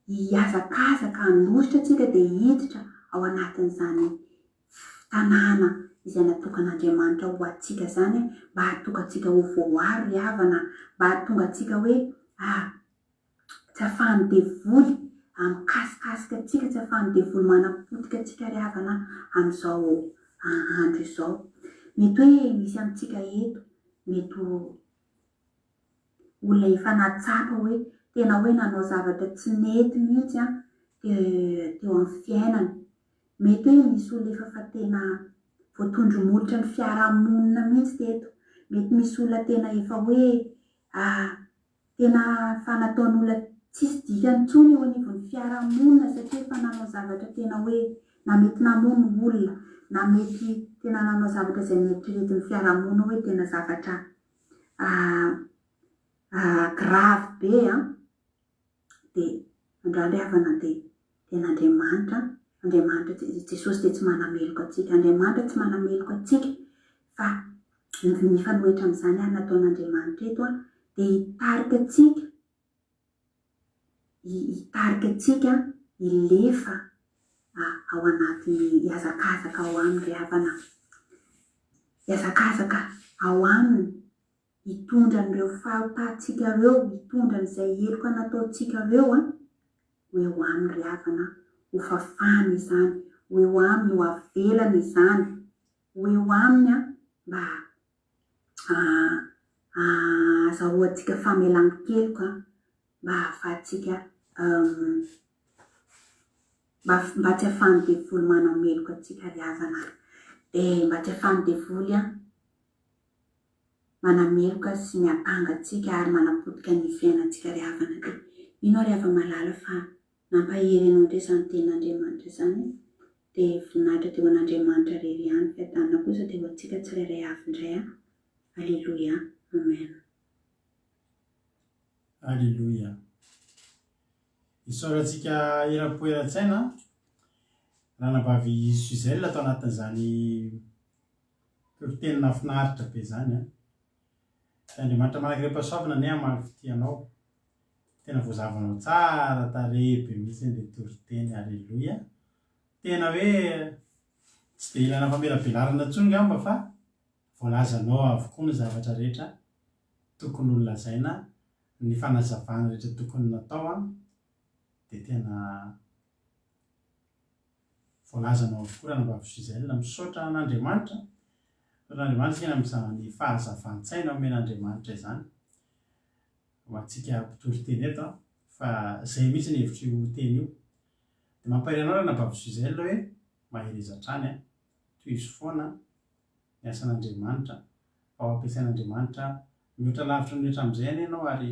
hiazakazaka, hanositra tsika dia hiditra ao anatin'izany tanàna izay natokan'Andriamanitra ho atsika izany, mba hahatonga atsika ho voaaro riavana, mba hahatonga atsika hoe tsy ahafahany devoly mikasikasika atsika, tsy ahafahany devoly manapotika atsika riavana amin'izao andro izao. Mety hoe misy amintsika eto, mety olona efa natsapa hoe tena hoe nanao zavatra tsy mety mihitsy teo amin'ny fiainany. Mety hoe misy olona efa fa tena voatondromolotra ny fiarahamonina mihitsy teto. Mety misy olona tena efa hoe tena fa nataon'olona tsisy dikany intsony eo anivon'ny fiarahamonina satria efa nanao zavatra tena hoe na mety namono olona, na mety tena nanao zavatra izay mieritriretin'ny fiarahamonina hoe tena zavatra grave be dia androany riavana dia ten'Andriamanitra, Jesosy dia tsy manameloka atsika, Andriamanitra tsy manameloka atsika, fa ny fanoetra amin'izany ary nataon'Andriamanitra eto dia hitarika atsika hilefa ao anaty hiazakazaka ao aminy riavana, hiazakazaka ao aminy, hitondra an'ireo fahotantsika ireo, hitondra an'izay heloka nataontsika ireo ho eo aminy riavana, ho fafana izany, ho eo aminy, ho avelana izany, ho eo aminy mba azahoantsika famelan-keloka, mba ahafahantsika mba tsy ahafahany devoly manameloka atsika riavana, dia mba tsy ahafahany devoly manameloka sy miapanga atsika ary manapotika ny fiainantsika riavana. Dia inao riava malala fa nampahery anao indray izany tenin'Andriamanitra izany, dia voninahitra teo an'Andriamanitra rery ihany, fiadanana kosa teo atsika tsirairay avy indray. Alleluia. Amen. Alleluia. Isaorantsika irapoeran-tsaina ranavavy Suzel atao anatin'izany teny nafinaritra be izany Andriamanitra manankiream-pahasoavana ny amafitianao, tena voazavanao tsara tarehy be mihitsy ilay toriteny. Alleluia. Tena hoe tsy dia ilana famelabelarana intsony ngamba fa voalazanao avokoa ny zavatra rehetra tokony olonazaina ny fanazavana rehetra tokony natao a dia tena voalazanao avokoa raha nambavy Israela misaotra n'Andriamanitra. N'Andriamanitra tena mizany fahazavan-tsaina omen'Andriamanitra izany ho antsika mpitory teny eto fa izay mihitsy ny hevitry io teny io. Dia mampahiranao raha nambavy Israela hoe mahery izatrany toy izy foana ny asan'Andriamanitra ao ampiasain'Andriamanitra mihoatra lavitra mihoatra amin'izay any ianao ary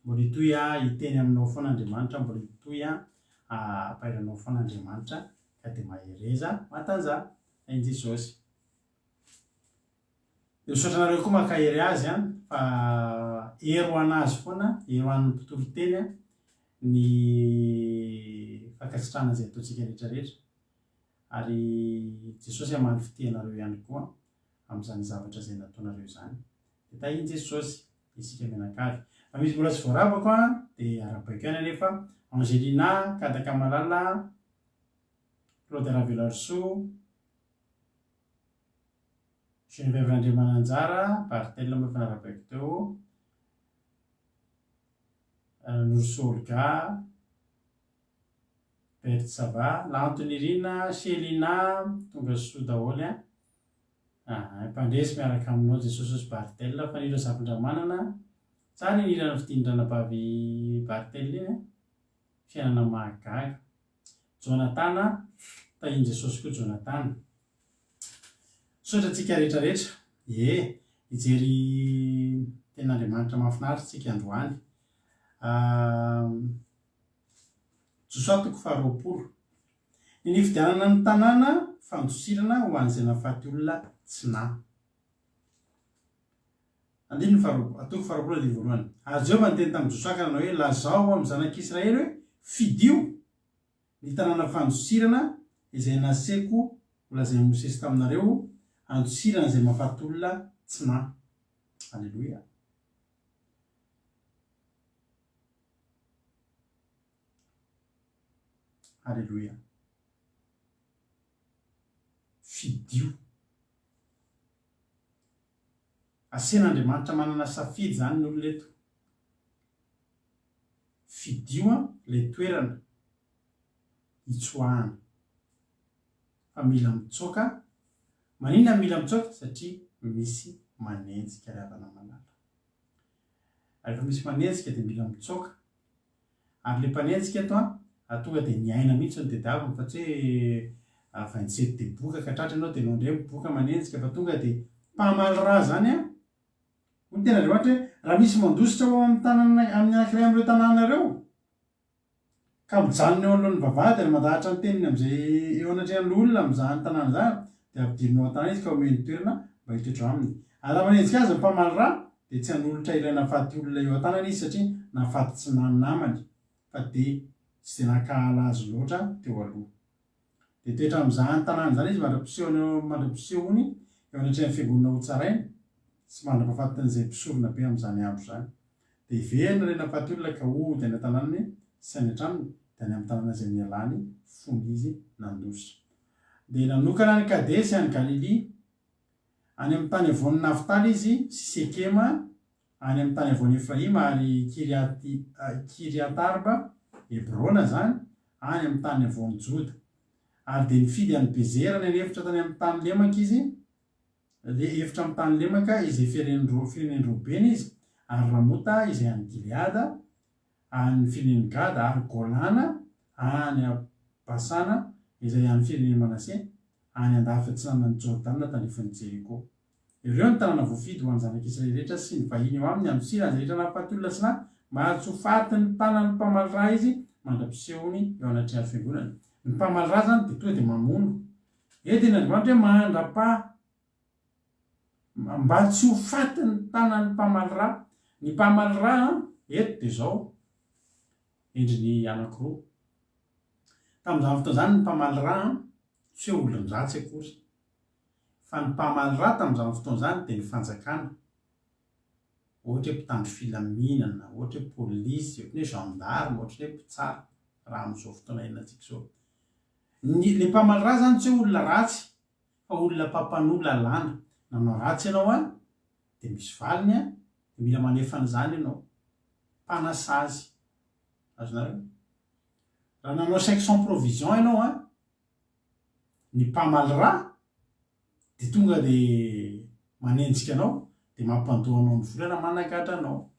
mbola hitohy hiteny aminao foana Andriamanitra, mbola hitohy ampahiranao foana Andriamanitra ka dia mahereza matanjah in Jesosy. Dia misaotranareo koa mankahery azy fa hery ho anazy foana, hery ho an'ny mpitory teny ny fankasitrahana izay ataontsika rehetrarehetra ary Jesosy hamany fitehinareo ihany koa amin'izany zavatra izay nataonareo izany. Dia tahiany Jesosy isika mianakavy. Fa misy mbola tsy voaravako dia arabaiko ihany anefa Angelina Kadakamalala, Claude Ravelarso, Geneviève Andriamananjara, Bartelle moa efa narabaiko teo, Nourso Olga, Berthe Sava, Lantonirina, Selina, tonga soa daholo mpandresy miaraka aminao Jesosy sy Bartelle fa nireo zavin-dramanana tsara nirana fitindrana bavy Bartelle iny fiainana mahagaga. Jonathan tahiny Jesosy koa Jonathan. Misaotra antsika rehetrarehetra hijery ten'Andriamanitra mahafinaritra tsika androany. Josoa 20. Ny nifidianana ny tanàna fandosirana ho an'izay nahafaty olona tsy nahy. 20. Ary Jehovah niteny tamin'i Josoa ka nanao hoe lazao amin'ny zanak'Israely hoe fidio ny tanàna fandosirana izay naseko holazain'i Mosesy taminareo andosirana izay mahafaty olona tsy nahy. Alleluia. Alleluia. Fidio. Asen'Andriamanitra manana safidy zany ny olona eto. Fidio ilay toerana hitsoahana. Fa mila mitsoaka. Maninona mila mitsoaka? Satria misy manenjika ravana malala. Rehefa misy manenjika dia mila mitsoaka. Ary ilay mpanenjika eto tonga dia miaina mihitsy ny tediavina fa tsy hoe 27 dia boka ka tratra ianao dia ianao indray boka manenjika fa tonga dia mpamaly raha zany Ny tena Andriamanitra hoe raha misy mandositra ao amin'ny tanàna amin'ny anankiray amin'ireo tanànareo ka mijanona eo anoloan'ny vavahady ary mandahatra ny teniny amin'izay eo anatrehan'ny olona amin'izany tanàna izany dia ampidirinao an-tanàna izy ka omeny toerana mba hitoetra aminy. Ary raha manenjika azy ny mpamaly raha dia tsy hanolotra iray nahafaty olona eo an-tanàna izy satria nahafaty tsy nany namany fa dia tsy dia nakahala azy loatra teo aloha. Dia toetra amin'izany tanàna izany izy mandra-pisehony eo anatrehan'ny fiangonana ho tsaraina sy mandra-pahafatin'izay mpisorona be amin'izany andro izany. Dia iverina ilay nahafaty olona ka ody any an-tanànany sy any an-tranony dia any amin'ny tanàna izay nialany fony izy nandositra. Dia nanokana ny Kadesy any Galili, any amin'ny tany avoan'ny Naftaly izy sy Sekema, any amin'ny tany avoan'ny Efraima ary Kiriatarba, Hebrona zany, any amin'ny tany avoan'ny Joda. Ary dia nifidy any Bezera ny efitra tany amin'ny tany lemaka izy, efitra amin'ny tany lemaka izay firenen'ny Robeny izy, ary Ramota izay any Gileada, any firenen'ny Gada ary Golana any Basana izay any firenen'ny Manase, any andafy atsinanan'ny Jordana tandrifan'ny Jeriko. Ireo ny tanàna voafidy ho an'ny zanak'Israely rehetra sy ny vahiny eo aminy andosirana izay rehetra nahafaty olona tsy nahy mahatsofaty ny tanan'ny mpamaly raha izy mandra-pisehony eo anatrehan'ny fiangonana. Ny mpamaly raha zany dia tonga dia mamono. Edy ny Andriamanitra hoe mandra-pa mba tsy ho faty ny tanan'ny mpamaly raha. Ny mpamaly raha eto dia izao endriny anankiroa. Tamin'izany fotoana izany ny mpamaly raha tsy hoe olon-dratsy akory. Fa ny mpamaly raha tamin'izany fotoana izany dia ny fanjakana. Ohatra hoe mpitandro filaminana, ohatra hoe polisy, ohatra hoe gendarme, ohatra hoe mpitsara raha amin'izao fotoana iainantsika izao. Ilay mpamaly raha zany tsy hoe olona ratsy fa olona mpampanohy lalàna. nanao ratsy ianao a de misy valiny a de mila manefany zany ianao mpanasa azy azonareo raha nanao saiky sans provision ianao a ny mpamaly ra de tonga de manenjika anao de mampandohanao ny volana managatra anao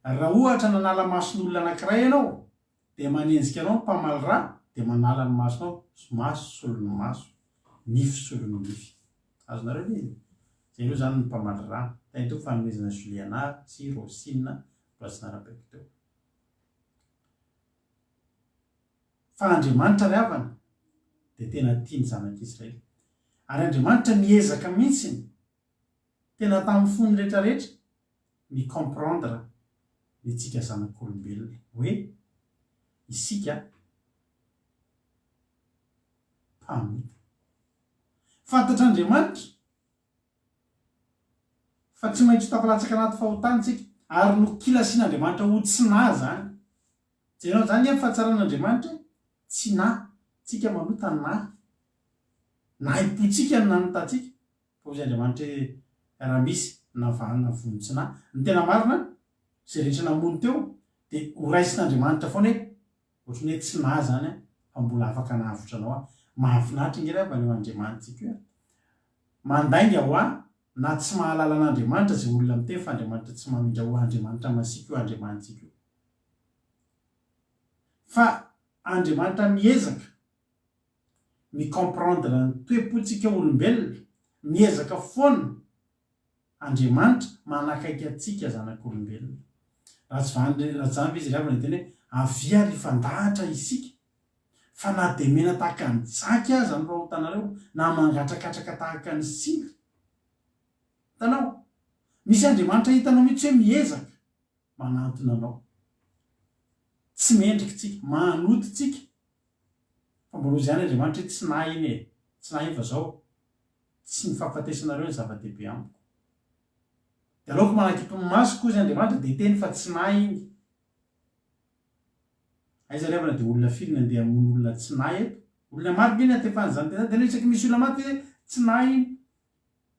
raha ohatra nanala mason'olona anankiray ianao de manenjika anao ny mpamaly ra de manala ny masonao maso solon'ny maso nify solon'ny nify azonareo izy zay aloha zany ny mpamaly ra tany toko fanomezana Juliana sy Rosina Boasinarapeko teo fa Andriamanitra ry havana de tena tiany zanak'Israely ary Andriamanitra miezaka mihitsiny tena tamin'ny fony rehetrarehetra mi comprendre ny tsika zanak'olombelona hoe isika mpamita fantatr'Andriamanitra fa tsy maintsy tafalatsaka anaty fahotantsika ary no kilasian'Andriamanitra ho tsy na zany jenao zany a fahatsaran'Andriamanitra tsy na tsika manota na ipotsika ny nanotatsika fa ozy Andriamanitra raha misy navalina vonitsy na ny tena marina zay rehetra namony teo de ho raisin'Andriamanitra foana ohatrany hoe tsy na zany a fa mbola afaka nahavotra anao a mahafinaritra ingery avy aneo Andriamanitsika io mandainga ho a na tsy mahalala an'Andriamanitra zay olona miteny fa Andriamanitra tsy mamindra ho Andriamanitra masika io Andriamanitsika io fa Andriamanitra miezaka mi comprendre ny toe-potsika olombelona miezaka foana Andriamanitra manakaiky atsika zanak'olombelona raha tsy zany izy ravana teny hoe avia ry fandahatra isika fa na de mena tahaka ny jaky aza ny rahotanareo na mangatrakatraka tahaka ny sily hitanao misy Andriamanitra hitanao mihitsy hoe miezaka manantona anao tsy mendrika tsika manoto tsika fa mbola zany Andriamanitra hoe tsy na iny e tsy na iny fa zao tsy ny fahafatesanareo ny zava-dehibe amiko de aleoko manakipy maso koa izy Andriamanitra de teny fa tsy na iny aiza revana de olona firy nandeha amono olona tsy na eto olona maro be ny antefany zany tena de no isaky misy olona maty hoe tsy na iny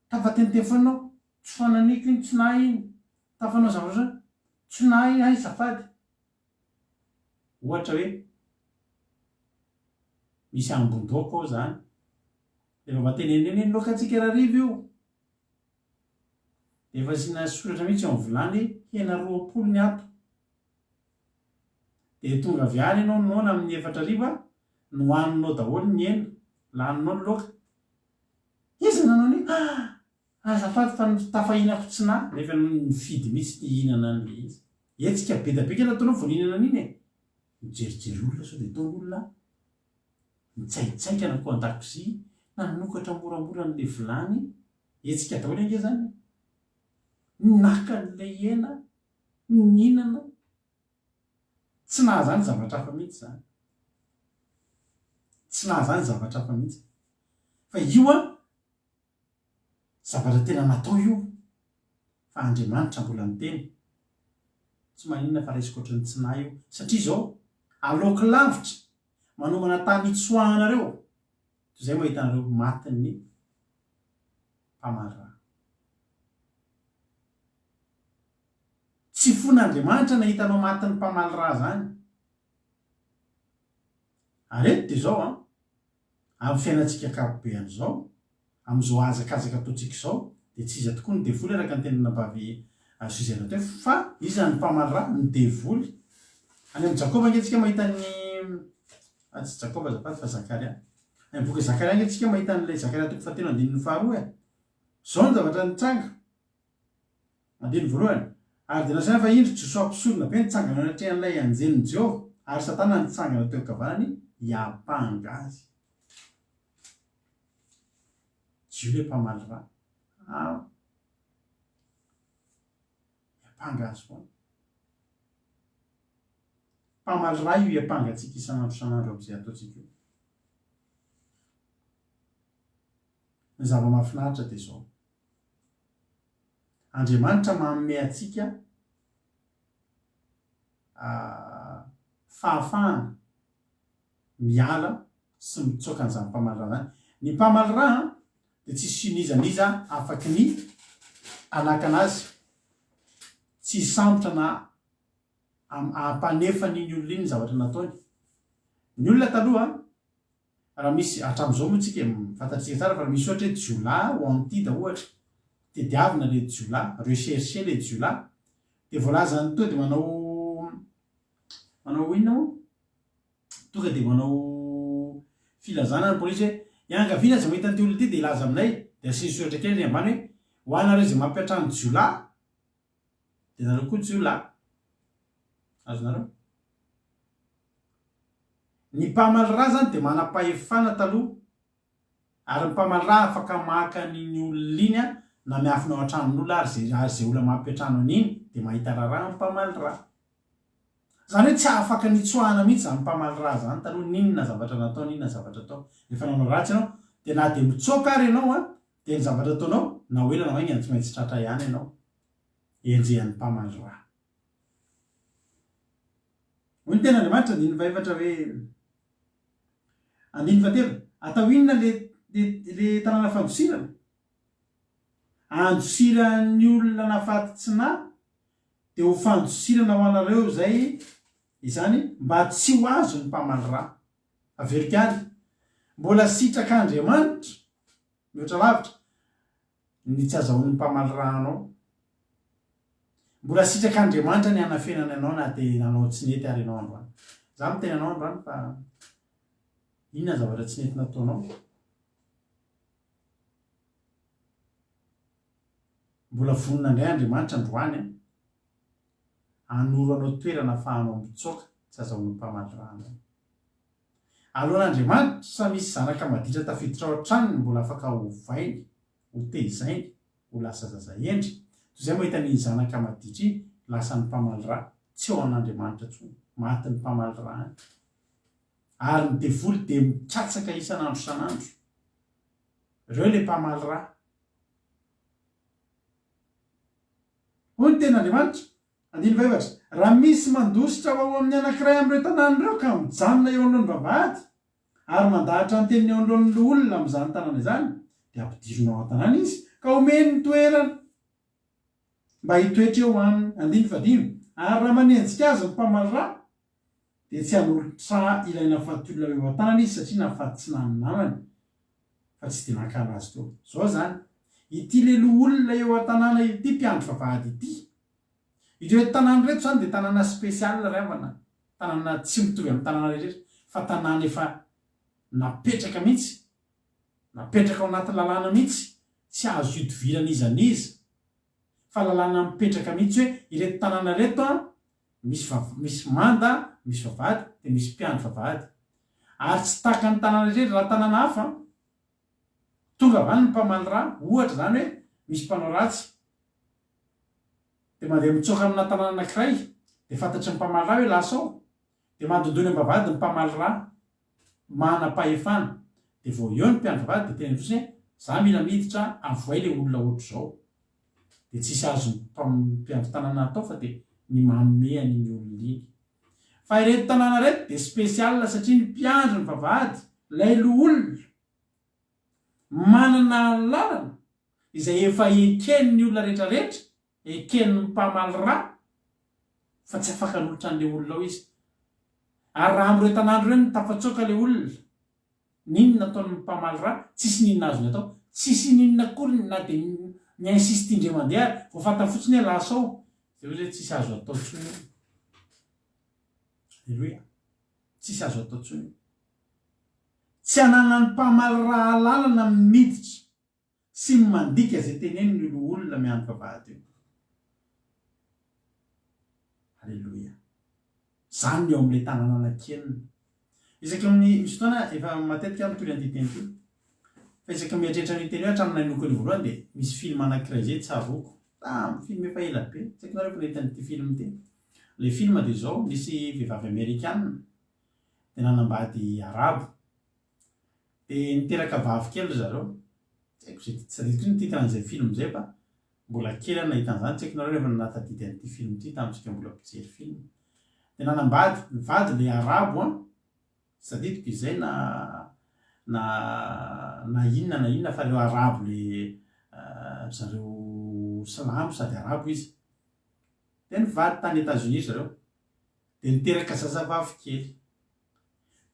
tafatenitefanao tsy fananiky iny tsy na iny tafanao zavatra tsy na iny ay zafady ohatra hoe misy ambondoko ao zany efa mateneneny lokatsika rariva io de efa sina soratra mihitsy eo amin'ny volany hena 20 ny ato de tonga avy any ianao nona amin'ny 4 riva no haninao daholo ny hena laninao ny loka izy nanao ny azafady fa tafahinako tsy na nefa nifidy mihitsy ty hihinana an'le izy etsika be da be ka nataonao voninana an'iny e mijerijery olona sao de taon'olona mitsaitsaika na koa an-dakozia na nanokatra moramora n'le vilany etsika daholo ange zany naka n'le hena nihinana tsy na zany zavatra hafa mihitsy zany tsy na zany zavatra hafa mihitsy fa io a zavatra tena natao io fa Andriamanitra mbola miteny tsy maninona fa raisiko ohatrany tsy na io satria zao aloky lavitra manomana tany itsoahanareo toy zay mahita anareo matin'ny mpamara tsy fon'Andriamanitra na hitanao matin'ny mpamaly ra zany arety de zao a amin'ny fiainatsika akapobeany zao am'izao azakazaka ataotsika zao de tsy iza tokoa ny devoly araka ny tenana mbavy suzana teo fa izy ny mpamaly ra ny devoly any amin'ny Jakoba ange tsika mahita ny tsy Jakoba azafady fa Zakaria any boky Zakaria ange tsika mahita n'ilay Zakaria toko 7:2 e zao ny zavatra nitsanga andiny voalohany ary de nasana fa indro Josoa ampisorona be nitsangana anatrehan'ilay anjenin'i Jehova ary Satana nitsangana teo kavanany hiapanga azy Jules mpamaly ra hiapanga azy foana mpamaly ra io hiapanga atsika isan'andro am'izay ataotsika io ny zava-mahafinaritra de zao Andriamanitra manome atsika fahafahana miala sy mitsoaka an'izany mpamaly ra zany ny mpamaly ra de tsisy sinizaniza afaky ny anaka anazy tsy sambotra na ampanefa n'iny olona iny zavatra nataony. Ny olona taloha raha misy hatram'izao moa tsika fantatsika tsara fa raha misy ohatra hoe jiola o antida ohatra tediavina le jiola recherche le jiola de voalazany to de manao inona moa tonga de manao filazana ny polisy hoe iangaviana za mahita an'ity olona ity de ilaza aminay de asiny soratra kely ry ambany hoe ho anareo zay mampiatrano jiola de nareo koa jiola. Azonareo ny mpamaly raha zany de manam-pahefana taloha ary ny mpamaly raha afaka maka n'iny olona iny a na miafina ao an-tranon'olona ary zay olona mampiatrano an'iny de mahita raharaha ny mpamaly raha. Zany hoe tsy afaka nitsoahana mihitsy zany mpamaly raha zany taloha ninona zavatra natao ninona zavatra atao rehefa nanao ratsy ianao de na de mitsoaka ary ianao a de ny zavatra ataonao na hoela na maigna tsy maintsy tratra ihany ianao enjehan'ny mpamaly raha. Hoy ny tena Andriamanitra andiny faefatra hoe andiny fatelo atao inona le tanàna fandosirana andosiran'ny olona nafaty na de ho fandosirana ho anareo zay izany mba tsy ho azo ny mpamaly raha. Averika any mbola sitrak'Andriamanitra mihoatra lavitra ny tsy azahoan'ny mpamaly raha anao. Mbola sitrak'Andriamanitra ny anafenana anao na de nanao tsy nety ary ianao androany. Za miteny anao androany fa inona zavatra tsy nety nataonao. Mbola vonin'andray Andriamanitra androany anoro anao toerana ahafahanao mitsoaka tsy azahoan'ny mpamaly raha anao. Alohan'Andriamanitra sa misy zanaka maditra tafiditra ao an-tranony mbola afaka ho vainy, ho tehizainy, ho lasa zaza endry. Toy izay mahita ny zanaka maditra iny lasa ny mpamaly raha tsy ao an'Andriamanitra tsony maty ny mpamaly raha any. Ary ny devoly de mitsatsaka isan'andro isan'andro. Ireo le mpamaly raha. Hoy ny ten'Andriamanitra andiny faefatra raha misy mandositra ao amin'ny anankiray amin'ireo tanàna ireo ka mijanona eo anoloan'ny vavahady ary mandahatra ny teniny eo anoloan'ny olona amin'izany tanàna izany de ampidirinao ao an-tanàna izy ka omeny ny toerana mba hitoetra eo aminy. Andiny fadimy ary raha manenjika azy ny mpamaly raha de tsy hanolotra ilaina faty olona eo an-tanàna izy satria nafaty tsy namany fa tsy de nankala azy teo. Zao zany ity lelo olona eo an-tanàna ity mpiandro vavahady ity ireo tanàna reto zany de tanàna spesialy ravana tanàna tsy mitovy amin'ny tanàna rehetra fa tanàna efa napetraka mihitsy napetraka ao anaty lalàna mihitsy tsy azo idivirana iza n'iza fa lalàna mipetraka mihitsy hoe ireto tanàna reto a misy manda misy vavahady de misy mpiandro vavahady ary tsy taka ny tanàna rehetra raha tanàna hafa tonga avany ny mpamaly raha ohatra zany hoe misy mpanao ratsy de mandeha mitsoaka amina tanàna anankiray de fantatry ny mpamaly raha hoe lasa ao de mandondony amin'ny vavahady ny mpamaly raha manam-pahefana de vao eo ny mpiandro vavahady de tena fotsiny hoe za mila miditra avoay le olona ohatr' zao de tsisy azo mpiandro tanàna atao fa de ny manome an'iny olona iny. Fa ireto tanàna reto de spesiala satria ny mpiandro ny vavahady lailo olona manana lalana izay efa eken'ny olona rehetrarehetra eken'ny mpamaly raha fa tsy afaka nolotra an'le olona ao izy. Ary raha am'ireo tanàna ireo tafatsoaka le olona ninona ataon'ny mpamaly raha tsisy ninona azony atao tsisy ninona kory na de miinsiste indre mandeha vo fanta fotsiny hoe lasa ao zay hoe tsisy azo atao tsony. Alleloia. Tsisy azo atao tsony. Tsy ananan'ny mpamaly raha lalana miditra sy mandika zay teneniny olona miandro vavahady io. Alleloia. Zany eo amin'le tanàna anakenina. Isaky amin'ny misy fotoana efa matetika mitory an'ity teny ity. Fa isaky mieritreritra ny teny hoe hatraminay nokony voalohany de misy film anankiray zay tsaroko. Film efa ela be. Isaky nareo nahita an'ity film ity. Le film de zao misy vehivavy Amerikana de nanambady Arabo. De niteraka vavy kely zareo. Tsy haiko ny titran'izay film zay fa mbola kely aho nahita an'izany tsy haiko nareo rehefa natadidy an'ity film ity tamintsika mbola mpijery film. De nanambady mivady le Arabo a sadidiko izay na na inona fa reo arabo le zareo salamo sady arabo izy de nivady tany Etats-Unis zareo de niteraka zazavavy kely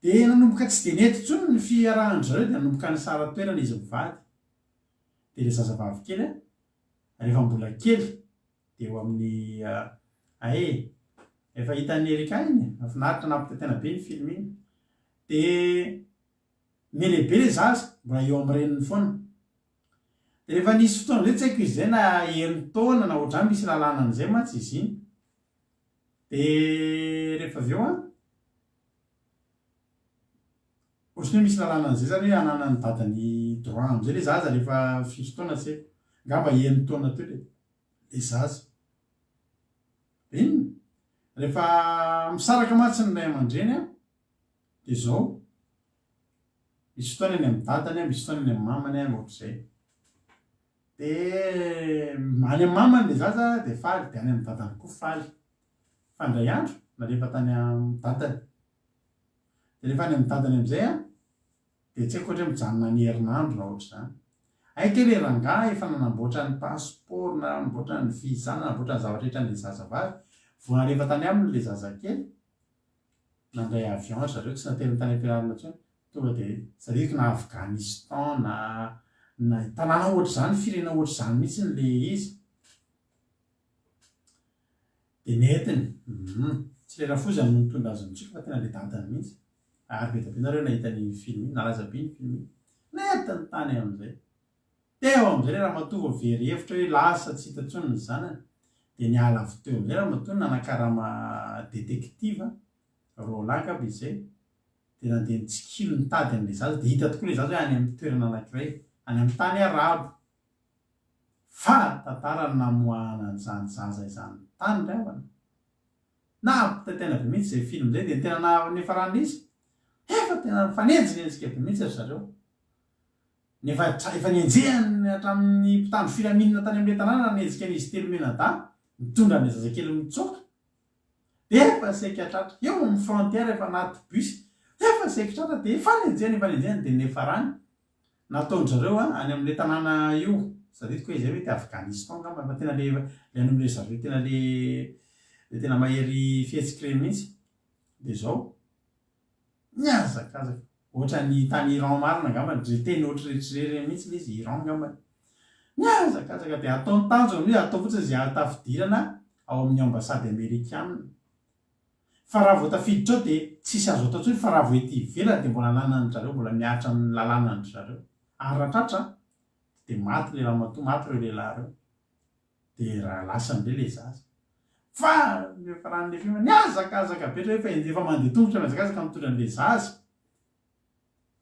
de nanomboka tsy de nety tsony ny fiarahany zareo de nanomboka ny sara toerana izy mivady de le zazavavy kely rehefa mbola kely de eo amin'ny efa hitan'ny Erika iny afinaritra nampitetena be ny film iny de melehibe le zaza mbola eo amin'ny reniny foana de rehefa nisy fotoana zay tsy haiko izy zay na eny taona na ohatrany misy lalàna an'izay matsy izy iny de rehefa avy eo ohatrany hoe misy lalàna an'izay zany hoe ananany dadany droit am'izay le zaza rehefa firy taona tsy haiko ngamba eny taona teo le zaza de inona rehefa misaraka matsy ny ray aman-dreny de zao misy fotoana eny amin'ny dadany misy fotoana eny amin'ny mamany ohatr'izay de any amin'ny mamany le zaza de faly de any amin'ny dadany koa faly fandray andro na rehefa tany amin'ny dadany de rehefa any amin'ny dadany am'izay de tsy haiko ohatra hoe mijanona ny herinandro na ohatr'izany aika le rangahy efa nanamboatra ny passeport na namboatra ny visa na namboatra ny zavatra rehetra an'le zazavavy voa rehefa tany aminy le zazakely nandray avion zareo tsy nateny tany ampianarana intsony tonga de zareo na Afghanistan na tanàna ohatr'izany firena ohatr'izany mihitsy le izy de netiny tsy lera fo zany no mitondra azy ntsika fa tena le dadany mihitsy ary be tabe nareo nahita ny film iny nalaza be ny film iny netiny tany am'izay teo am'izay le raha matova very hevitra hoe lasa tsy hita ntsony ny zanany de niala avy teo am'izay raha matony nanakarama détective rôle angamba izay de nandeha nitsikilo nitady an'le zaza de hita tokoa le zaza hoe any amin'ny toerana anankiray any amin'ny tany arabo fa tantara namoahana an'izany zaza izany tany ray avana nampitetena be mihitsy zay film zay de tena nefa raha nisy efa tena fanenjinenjika be mihitsy ry zareo efa nienjehany hatramin'ny mpitandro filaminana tany amin'le tanàna nanenjika an'izy telo menada mitondra an'le zazakely mitsoka de efa saiky hatratra eo amin'ny frontière efa anaty bus efa saiky tratra de fanenjehany de nefa rany nataony zareo any amin'le tanàna io saditiko hoe zay hoe ty Afghanistan ngamba fa tena le anomle zareo tena le tena mahery fihetsikireny mihitsy de zao miazakazaka ohatra ny tany Iran marina ngamba zay teny ohatra rehetrareny mihitsy le izy Iran ngamba miazakazaka de ataony tanjona hoe atao fotsiny zay atafidirana ao amin'ny ambasady amerikana fa raha vao tafiditra ao de tsisy azo atao ntsony fa raha vo ety ivelany de mbola nanany zareo mbola miaritra amin'ny lalànany zareo ary raha tratra de maty le ramatoa maty reo lehilahy reo de raha lasan'le le zaza fa efa rahan'le film niazakazaka be efa mandeha tongotra miazakazaka mitondra an'le zaza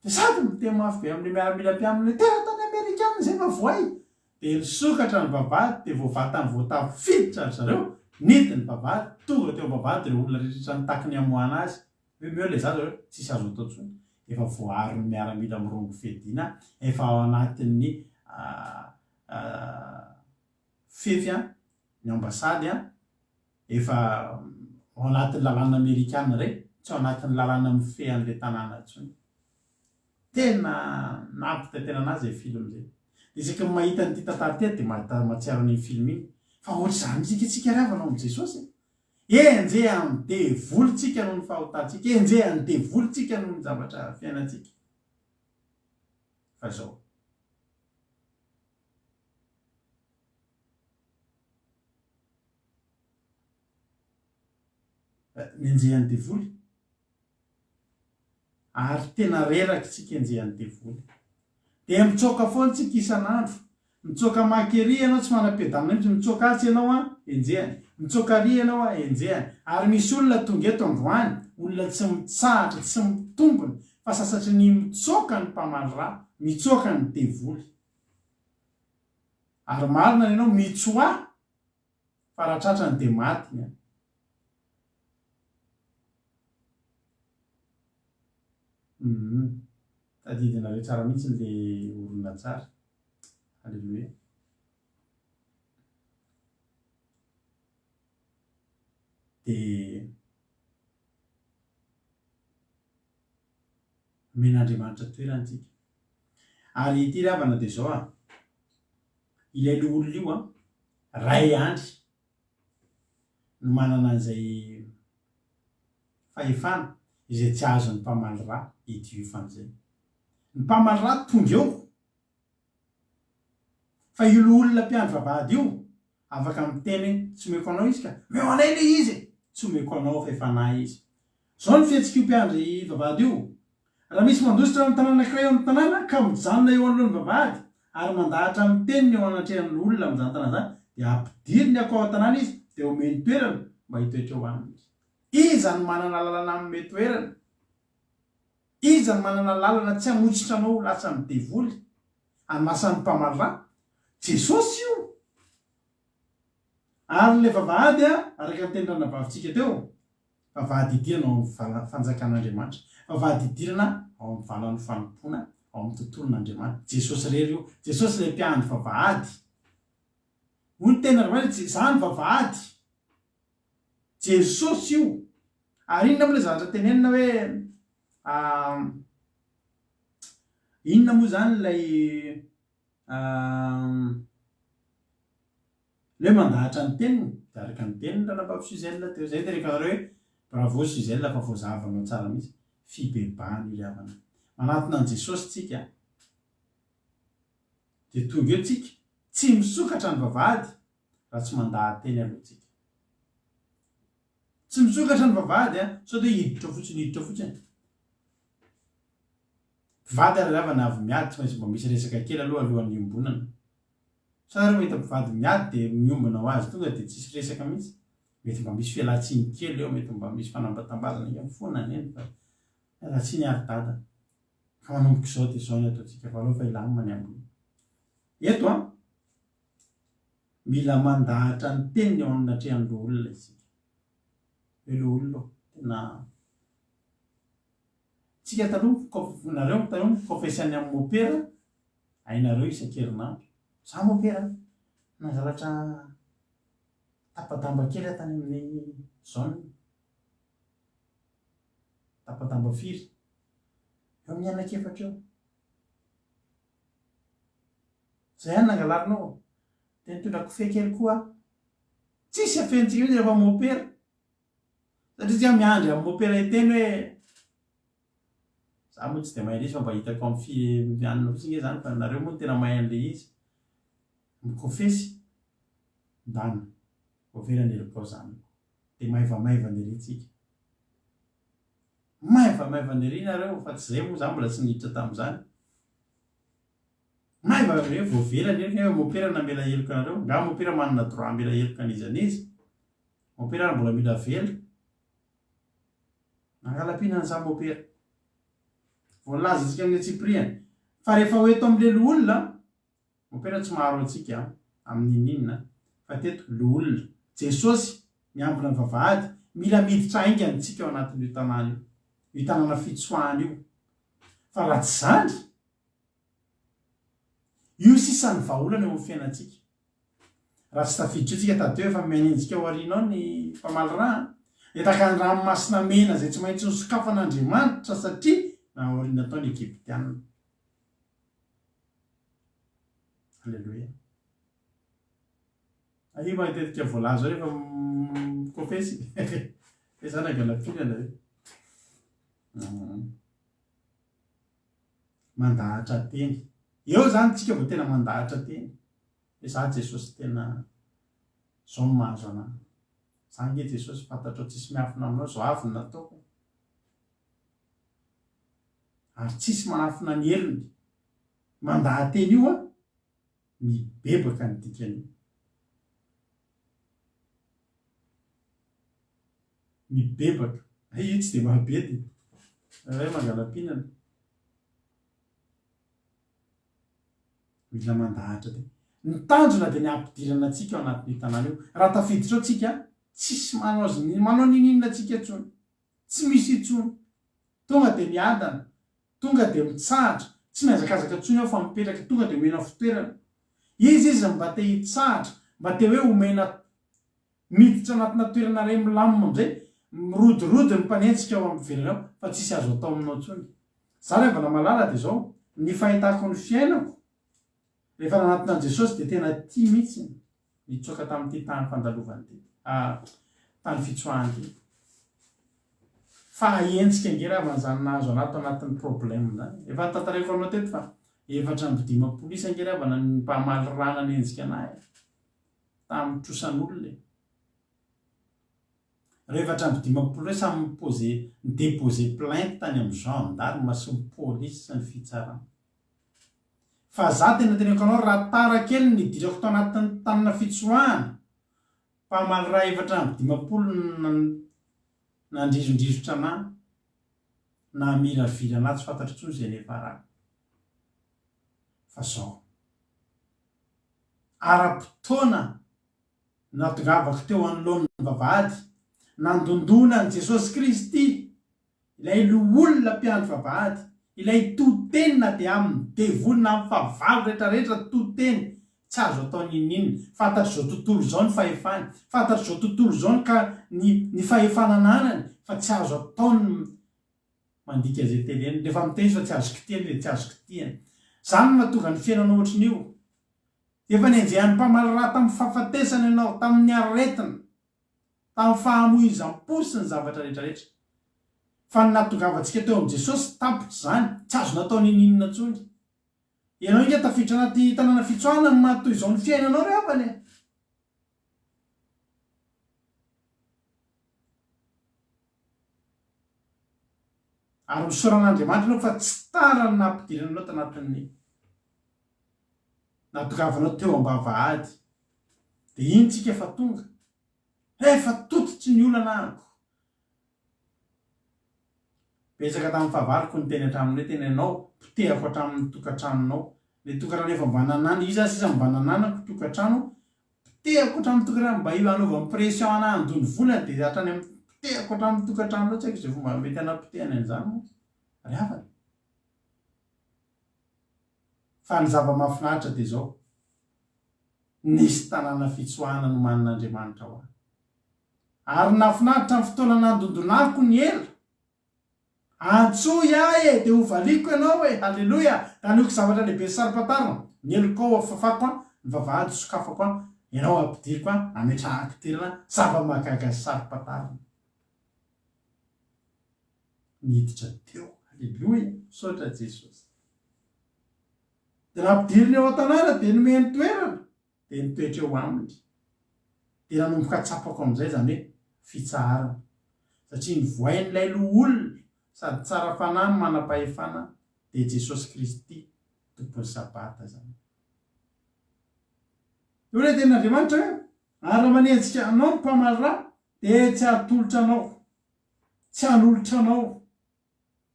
de sady miteny mafy be amin'le miaramila mpiaminy tena tany amerikana zay fa voay de nisokatra ny babady de voavatany voatafiditra ry zareo nety ny babady tonga teo babady reo olona rehetrrehetra nitaky ny amoana azy hoe meo le zaza hoe tsisy azo atao ntsony efa voary ny miaramila mirongo fedina efa ao anatin'ny fefy ny ambasady efa ao anatin'ny lalàna amerikana ray tsy ao anatin'ny lalàna mife an'le tanàna ntsony tena nampitetena anazy e film zay de isaky mahita nyty tantara ty de matsiaro ny film iny fa ohatr'izany misika tsika riavanao am' Jesosy enjeha amin'ny devolontsika noho ny fahotantsika enjeha ny devolontsika noho ny zavatra fiainantsika fa zao menjehan'ny devoly ary tena reraky tsika enjehan'ny devoly de mitsoka foana tsika isan'andro mitsoka makery ianao tsy manam-piadanana mihitsy mitsoka atsy ianao enjehany mitsoka ary ianao enjehany ary misy olona tonga eto androany olona tsy mitsahatra tsy mitombony fa sasatry ny mitsoka ny mpamany rà mitsoka ny devoly ary marina ny ianao mitsoa fa raha tratrany de maty tadidinareo tsara mihitsy le olona tsara alleluia de men'andriamanitra toerantsika. Ary ity ravana dia zao ilay loolona io ray andry no manana an'izay fahefana izay tsy azo ny mpamaly rà idiofan'izay. Ny mpamaly rà tonga eo fa io loolona mpiandry vavahady io afaka miteny tsy omeko anao izy ka meo anay le izy tsy omeko anao fa efa nay izy. Zao ny fihetsika io mpiandry vavahady io. Raha misy mandositra amin'ny tanàna kiray eo amin'ny tanàna ka mijanona eo anoloan'ny vavahady ary mandahatra amin'ny teniny eo anatrehan'ny olona amin'izany tanàna zany dia ampidiriny akao an-tanàna izy dia omeny toerana mba hitoetra eo aminy. Iza ny manana lalana amin'ny toerana, iza ny manana lalana tsy hamotsitra anao lasa midevoly hanasan'ny mpamaly rà, Jesosy io. Ary le vavahady araka ny teny ranavavitsika teo, vavahady idirana ao amin'ny fanjakan'Andriamanitra, vavahady idirana ao amin'ny valan'ny fanompoana ao amin'ny tontolon'Andriamanitra. Jesosy rery io, Jesosy le mpiandry vavahady. Hoy ny tena ravana izany vavahady, Jesosy io. Ary inona moa le zavatra tenenina hoe inona moa zany ilay le mandahatra ny teniny dia araka ny teniny ranabavy Suzelle teo zay dia rehefa nareo hoe bravo Suzelle fa voazavanao tsara mihitsy. Fibebahana io ravana. Manatona an' Jesosy tsika dia tonga eo tsika tsy misokatra ny vavahady raha tsy mandahan-teny alohantsika. Tsy misokatra ny vavahady sao dia hiditra fotsiny. Mpivady ary ravana avy miady tsy maintsy mba misy resaka kely aloha alohan'ny iombonana. Sa rehefa mahita mpivady miady dia miombona ho azy tonga dia tsisy resaka mihitsy. Mety mba misy fialantsiny kely eo, mety mba misy fanambatambalana io fonany eny fa fialantsiny ari-dada. Ka manomboka izao dia izao ny ataontsika fa aloha fa ilamina amin'ny eto mila mandahatra ny teniny eo anatrehan'ny olona isika. Elo olona tena tsika taloha nareo taloha confessan'ny amin'ny mopera hainareo isan-kerinandro. Za mopera nazaratra tapadamba kely tany amin'ny zone tapadamba firy eo amin'ny anakefatra eo. Zay ihany nangalarinao dia nitondra kofehy kely koa tsisy afentsika io rehefa mopera satria tsy miandry amin'ny mopera iteny hoe za moa tsy dia mahay izy fa mba hitako amin'ny fianina fotsiny zany fa nareo moa tena mahay an'ilay izy mikofesy ndana voaverany erikao zany dia maivamaivana ery tsika. Maivamaivana ery nareo fa tsy zay moa za mbola tsy niditra tamin'izany. Maivamaivana ery voaverany ery nefa mopera namela heloka anareo. Nga mopera manana droit mela heloka an'izy. Mopera mbola mila vela. Nangalam-pihinana za mopera. Voalaza antsika amin'ny Tsipriany. Fa rehefa ho eto amin'ilay olona mopera tsy maharo antsika amin'ny inona fa teto olona. Jesosy miambina vavahady mila miditra aingana tsika ao anatin'io tanàna io. Io tanàna fitsoahana io. Fa raha tsy zany io sisan'ny vahaolana eo amin'ny fiainantsika. Raha tsy tafiditra io tsika tadeo efa mianintsika ao aoriana ao ny mpamaly rà dia tahaka ny ranomasina mena izay tsy maintsy nosokafan'Andriamanitra satria naoriana tao ny Egiptianina. Alleluia. Io matetika voalaza rehefa mikofesy izany angalam-pihinana io. Mandahatra teny. Eo zany tsika vao tena mandahatra teny. Dia za Jesosy tena zao no mahazo anahy. Za nge Jesosy fantatrao tsisy miafina aminao zao avy ny nataoko. Ary tsisy manafina ny heliny. Mandahateny io mibebaka ny dikany. Mibebaka. Io tsy dia mahabedy. Ray mangalam-pihinana. Mila mandahatra teny. Ny tanjona dia ny ampidirana antsika ao anatin'io tanàna io. Raha tafiditra ao tsika tsisy manao ninina antsika intsony. Tsy misy intsony. Tonga dia miadana. Tonga dia mitsahatra. Tsy mihazakazaka intsony ao fa mipetraka. Tonga dia omena fitoerana. Izy mba te hitsahatra. Mba te hoe omena miditra anatina toerana iray milamina amin'izay. Mirodorody ny mpanentsika ao amin'ny velona ao fa tsisy azo atao aminao intsony. za revana malala de zao ny fahitako ny fiainako rehefa nanatinany jesosy de tena tia mihitsy mitsoka tamin'ity tany fandalovany ty tany fitsoahany ty fa entsika angeravana zany nahazo anato anatin'ny problème zany efa tantareko anao teto fa efatra amby 10 isan-geravana ny mpamaly rana ny enzika anahy tamin'ny trosan'olona rehefa amby 10 hoe samy dépose plainte tany amin'ny gendarme sy ny polisy sy ny fitsarana fa za tena teneko anao raha tara kely nidirako tao anatin'ny tanina fitsoahana mpamaly raha efatra amby 10 nandrizondrizotra anahy na miravira anazy fantatry tsony zay nefa raha fa zao ara-potoana natongavako teo anoloan'ny vavahady nandondona ny Jesosy Kristy ilay loolona mpiandry vavahady ilay totenina de amin'ny devonina amin'ny favalo rehetrarehetra toteny tsy azo atao ninina fantatry zao tontolo zao ny fahefany fantatry zao tontolo zao ka ny fahefanananany fa tsy azo ataony mandika zay teleny rehefa miteny fa tsy azo kitiany le tsy azo kitiany zany mahatonga ny fiainana ohatrin'io efa nenjehan'ny mpamaly raha tamin'ny fahafatesana ianao tamin'ny aretina tamin'ny fahamoizam-posy ny zavatra rehetrarehetra fa ny natongavatsika teo amin'i Jesosy tapotra zany tsy azo natao ninina tsony ianao inga tafiditra anaty tanàna fitsoahana ny mahatoy izao ny fiainanao re avany ary misoran'Andriamanitra anao fa tsy tara ny nampidirana anao tanatin'ny natongavanao teo am-bavahady de iny tsika efa tonga efa tototry ny olana betsaka tamin'ny fahavariko ny teny hatraminy hoe tena ianao potehako hatramin'ny tokantranonao le tokatrano efa mba nanana iza sisa mba nananako tokatrano potehako hatramin'ny tokatrano mba io anaovan'ny pression ana andony volana de hatrany amin'ny potehako hatramin'ny tokantranonao tsy haiko zay fomba mety anapotehany an'izany ry havany fa ny zava-mahafinaritra de zao nisy tanàna fitsoahana no manin'Andriamanitra ao ary nafinaritra ny fotoana nandondonako ny ela antsoy ahy de hovaliko ianao hoe halleloja tanioko zavatra lehibe saripatarina ny eloko ao afafako ny vavahady sokafako ianao ampidiriko ametrahako tirana zava-mahagaga saripatarina niditra teo halleloja sotra Jesosy de nampidiriny eo an-tanàna de nomeny toerana de nitoetra eo aminy de nanomboka tsapako amin'izay zany hoe fitsaharana satria ny voain'ilay loolona sady tsara fanahy manam-pahefana de Jesosy Kristy tompony sabata zany eo le ten'Andriamanitra ary manenjika anao ny mpamaly raha de tsy atolotra anao tsy hanolotra anao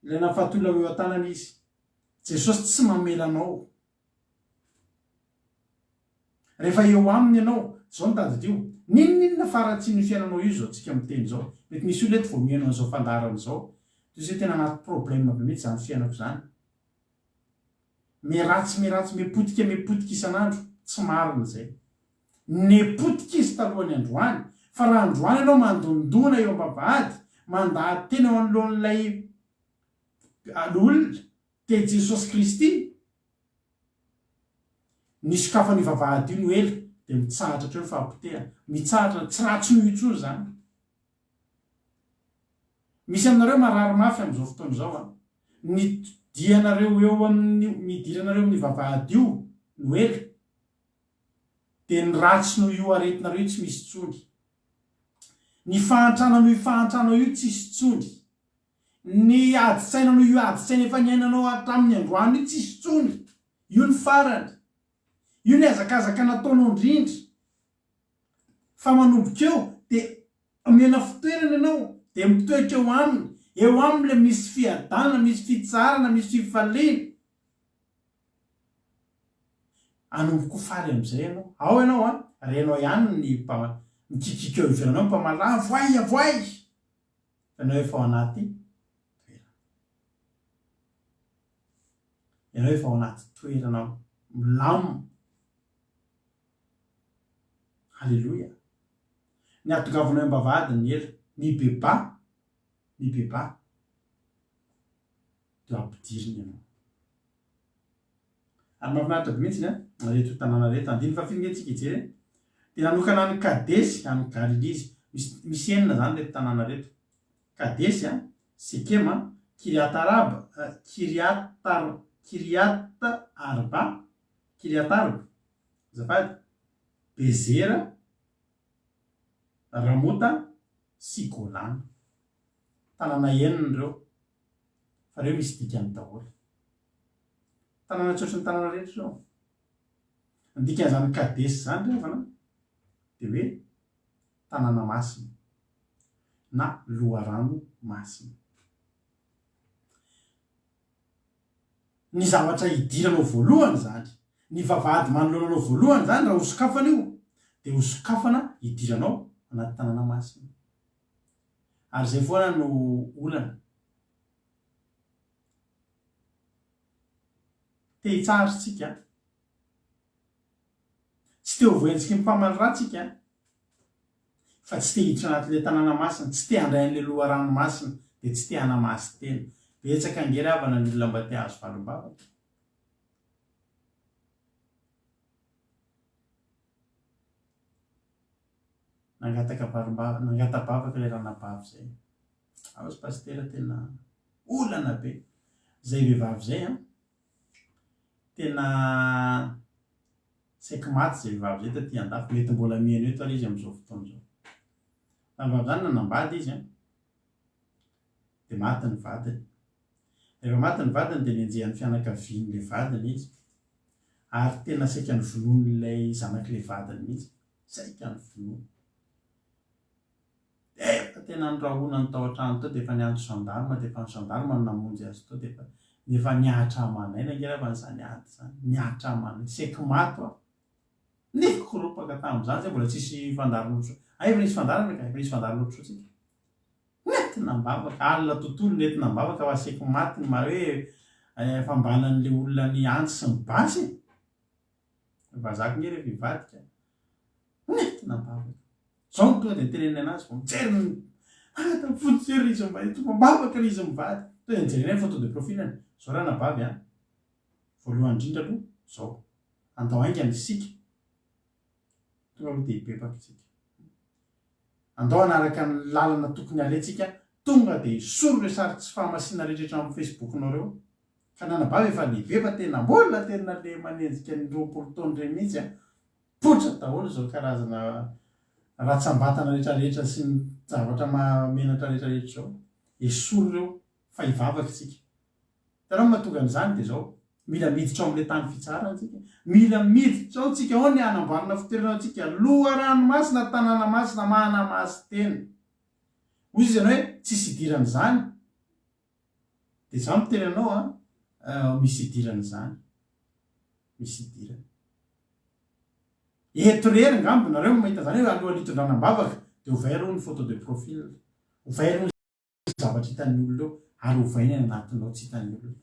ilay nafatolona eo an-tanana izy Jesosy tsy mamela anao rehefa eo aminy ianao zao ny tadidio ninninona faratsy ny fiainanao io zao tsika miteny zao mety misy olo ety vo mihaino an'izao fandarana zao toy zay tena anaty problème be mihitsy zany fiainako zany miratsy mepotika isan'andro tsy marina zay nepotika izy talohany androany fa raha androany ianao mandondona eo am-bavahady mandaha tena eo anoloan'ilay olona de Jesosy Kristy ny sokafany vavahady io no ela de mitsahatra treo ny fahampotehana mitsahatra tsy ratsy no itsony zany misy aminareo marary mafy am'izao fotoana zao ny dianareo eo amin'ny midiranareo amin'ny vavahady io no ela de ny ratsy no io aretinareo io tsy misy tsony ny fahantrana io tsisy tsony ny aditsaina no io aditsaina efa niainanao hatramin'ny androany io tsisy tsony io ny farany io ny azakazaka nataonao indrindra fa manomboka eo de miena fitoerana ianao de mitoetra eo aminy le misy fiadanana misy fitsarana misy fifaliana anomboko fary am'izay ianao ao ianao renao ihany ny mikikika eo ivelanao mpamala avoay ianao efa ao anaty ianao efa ao anaty toerana milamo halleloja ny atongavanao am-bavahady ny ela mibeba de dia ampidiriny ianao ary mahafinaritra be mihitsy reto tanàna reto andiny fa firinetsika ijery dia nanokana ny Kadesy any Galilizy misy enina zany reto tanàna reto Kadesy Sekema Kiriat Arba zafady Bezera Ramota sy Golana tanàna enina reo fa reo misy dikany daholo tanàna tsotra ny tanàna rehetra zao ny dikan'izany Kadesy zany reofana dia hoe tanàna masina na loharano masina. Ny zavatra hidiranao voalohany zany ny vavahady manoloananao voalohany zany raha hosokafana io dia hosokafana hidiranao anaty tanàna masina ary zay foana no olana te hitsarytsika tsy te ho voentsiky ny mpamany ratsika fa tsy te hiditra anatin'ilay tanàna masina tsy te handray an'ilay loharano masina dia tsy te hanamasy tena betsaka angeravana ny olona mba te hahazo valim-bavaka nangata-bavaka ilay ranabavy zay aozy pastera tena olana be zay vehivavy zay tena saiky maty zay vehivavy zay taty andafy mety mbola mihaino eto ary izy am'izao fotoana zao vehivavy zany nanambady izy dia maty ny vadiny rehefa maty ny vadiny dia nienjehan'ny fianakavian'ilay vadiny izy ary tena saika ny vonoan'ilay zanak'ilay vadiny mihitsy saika ny vonoany efa tena nyrahonany tao an-trano tao dia efa niantso gendarme dia efa ny gendarme no namonjy azy tao dia efa niahatra amanaina ngeravany zany ady zany niahatra amanaina saiky mato nikoropaka tamin'izany zay mbola tsisy fandarina efa nisy fandarina ka efa nisy fandarina ohatrotsika nety nambavaka alina tontolo nety nambavaka fa saiky maty ny maro hoe fambanan'ilay olona ny antsy sy ny basy vazaka nge rehefa hivadika nety nambavaka zao ny tonga dia niteneniny anazy vo mijery fotojery izy mivady mambavaka ry izy mivady to dia nijerenay photo de profilany zao raha nabavy voalohany indrindra aloha zao andao aingany isika tonga aloha dia hibebaka isika andao anaraka ny lalana tokony alentsika tonga dia isoro re sary tsy fahamasiana rehetrarehetra amin'ny facebooknao reo ka nanabavy efa lehibe fa tena mbola tena le manenjika ny 20 taona reny mihitsy potra daholo zao karazana ratsambatana rehetrarehetra sy ny zavatra mamenatra rehetrarehetra zao isoro reo fa hivavaka isika tanao mahatonga an'izany dia zao mila miditra ao amin'ilay tany fitsarana tsika mila miditra ao tsika ao ny anamboarana fitoerana tsika loharanomasina tanàna masina manamasy tena ozy izy ianao hoe tsisy idirana izany dia za miteny anao misy idirana izany misy idirana eto rery ngambo nareo mahita zany hoe aloha litondranam-bavaka dia hovairo ny photo de profil hovairo ny zavatra hitan'ny olona eo ary hovainy any anatinao tsy hitan'ny olona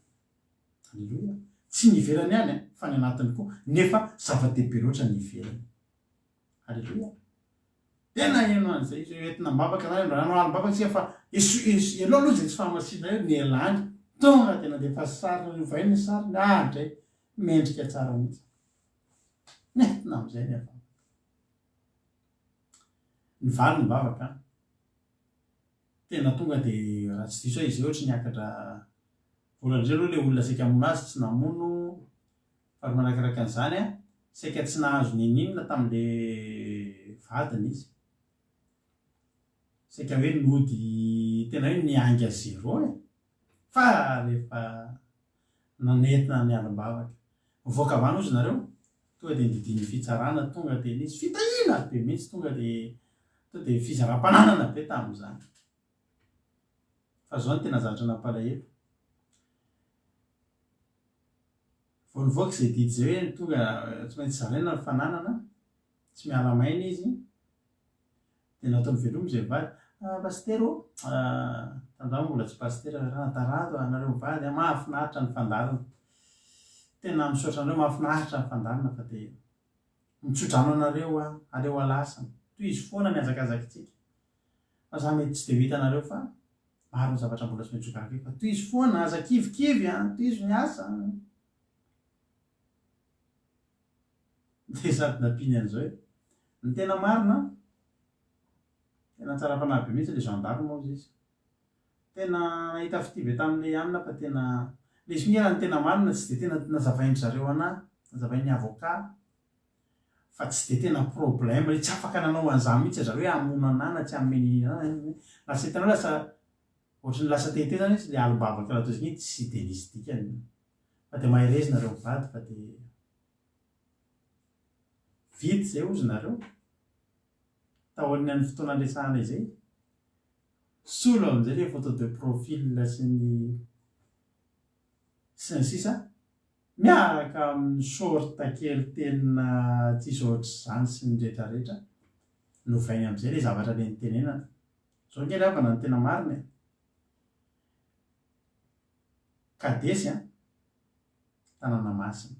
alleloia tsy niverany ihany fa ny anatiny koa nefa zava-dehibe loatra ny iverany alleloia tena eno an'izay izy entinam-bavaka zany ranao alim-bavaka tsika fa elo aloha zay tsy fahamasiana hoe ny elany tonga tena dia efa sary hovainy ny sary adray mendrika tsara mihitsy nentina am'izay nefa ny valo ny bavaka tena tonga dia raha tsy diso hoe izy ohatra niakatra volan'izay aloha ilay olona saika hamono azy tsy namono fary manarakaraka an'izany saika tsy nahazo ninina tamin'ilay vadiny izy saika hoe nody tena hoe nianga zero fa rehefa nanetina ny alim-bavaka mivoaka avany ozy nareo tonga dia nididiny fitsarana tonga dia nisy fitahina be mihitsy tonga dia fizaram-pananana be tamin'izany fa zao ny tena zavatra nampalahelo vao nivoaka izay didy zay hoe tonga tsy maintsy zaraina ny fananana tsy miara-maina izy dia nataony velomy izay vady pastero tandremo mbola tsy pastera raha-darado anareo mivady mahafinaritra ny fandarina tena misaotra anareo mahafinaritra ny fandarina fa dia mitsodrano anareo aleo alasana toy izy foana ny azakazakitsika fa za mety tsy dia ho hitanareo fa maro ny zavatra mbola sy maintsy hokaraka fa toy izy foana aza kivikivy toy izy ny asa de sady nampiny an'izao hoe ny tena marina tena tsara fanahy be mihitsy le gendarme moa izy tena nahita fitivy tamin'le anina fa tena le izy mihera ny tena marina tsy de tena nazavainy zareo anahy nazavain'ny avocat fa tsy de tena problème le tsy afaka nanao an'izany mihitsy zareo hoe amona anana tsy ameny lasa hitanao lasa ohatrany lasa tete zany izy le alombavaka raha toy izany tsy de nisy dikany fa de mahay rezy nareo mivady fa de vity zay ozy nareo tahoan'ny an'ny fotoana andresahana izay solo amin'izay le photo de profil sy ny sisa miaraka amin'ny sorta kely tena tsisy ohatry zany sy ny rehetrarehetra novainy amin'izay le zavatra le nytenenana zao ngely avana ny tena marina kadesy tanàna masina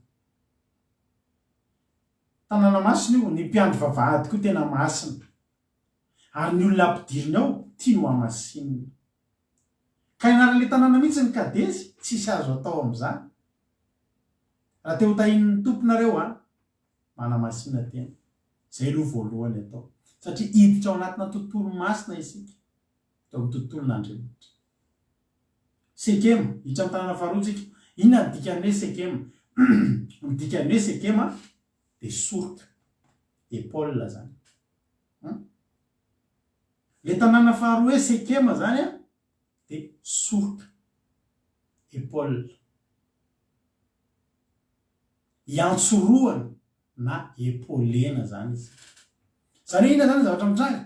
tanàna masina io ny mpiandro vavahady koa tena masina ary ny olona ampidiriny ao tia no amasinina ka ianarale tanàna mihitsy ny kadesy tsisy azo atao amin'izany raha te ho tahin'ny tomponareo manamasina tena zay aloha voalohany atao satria hiditra ao anatina tontolo masina isika tao amin'ny tontolon'Andriamanitra sekema hiditra amin'ny tanàna faharoatsika inona ny dikany hoe sekema ny dikany hoe sekema de sorka épaule zany le tanàna faharoa hoe sekema zany de sorka épaule iantsoroana na epolena zany izy zany hoe ina zany zavatra mitranga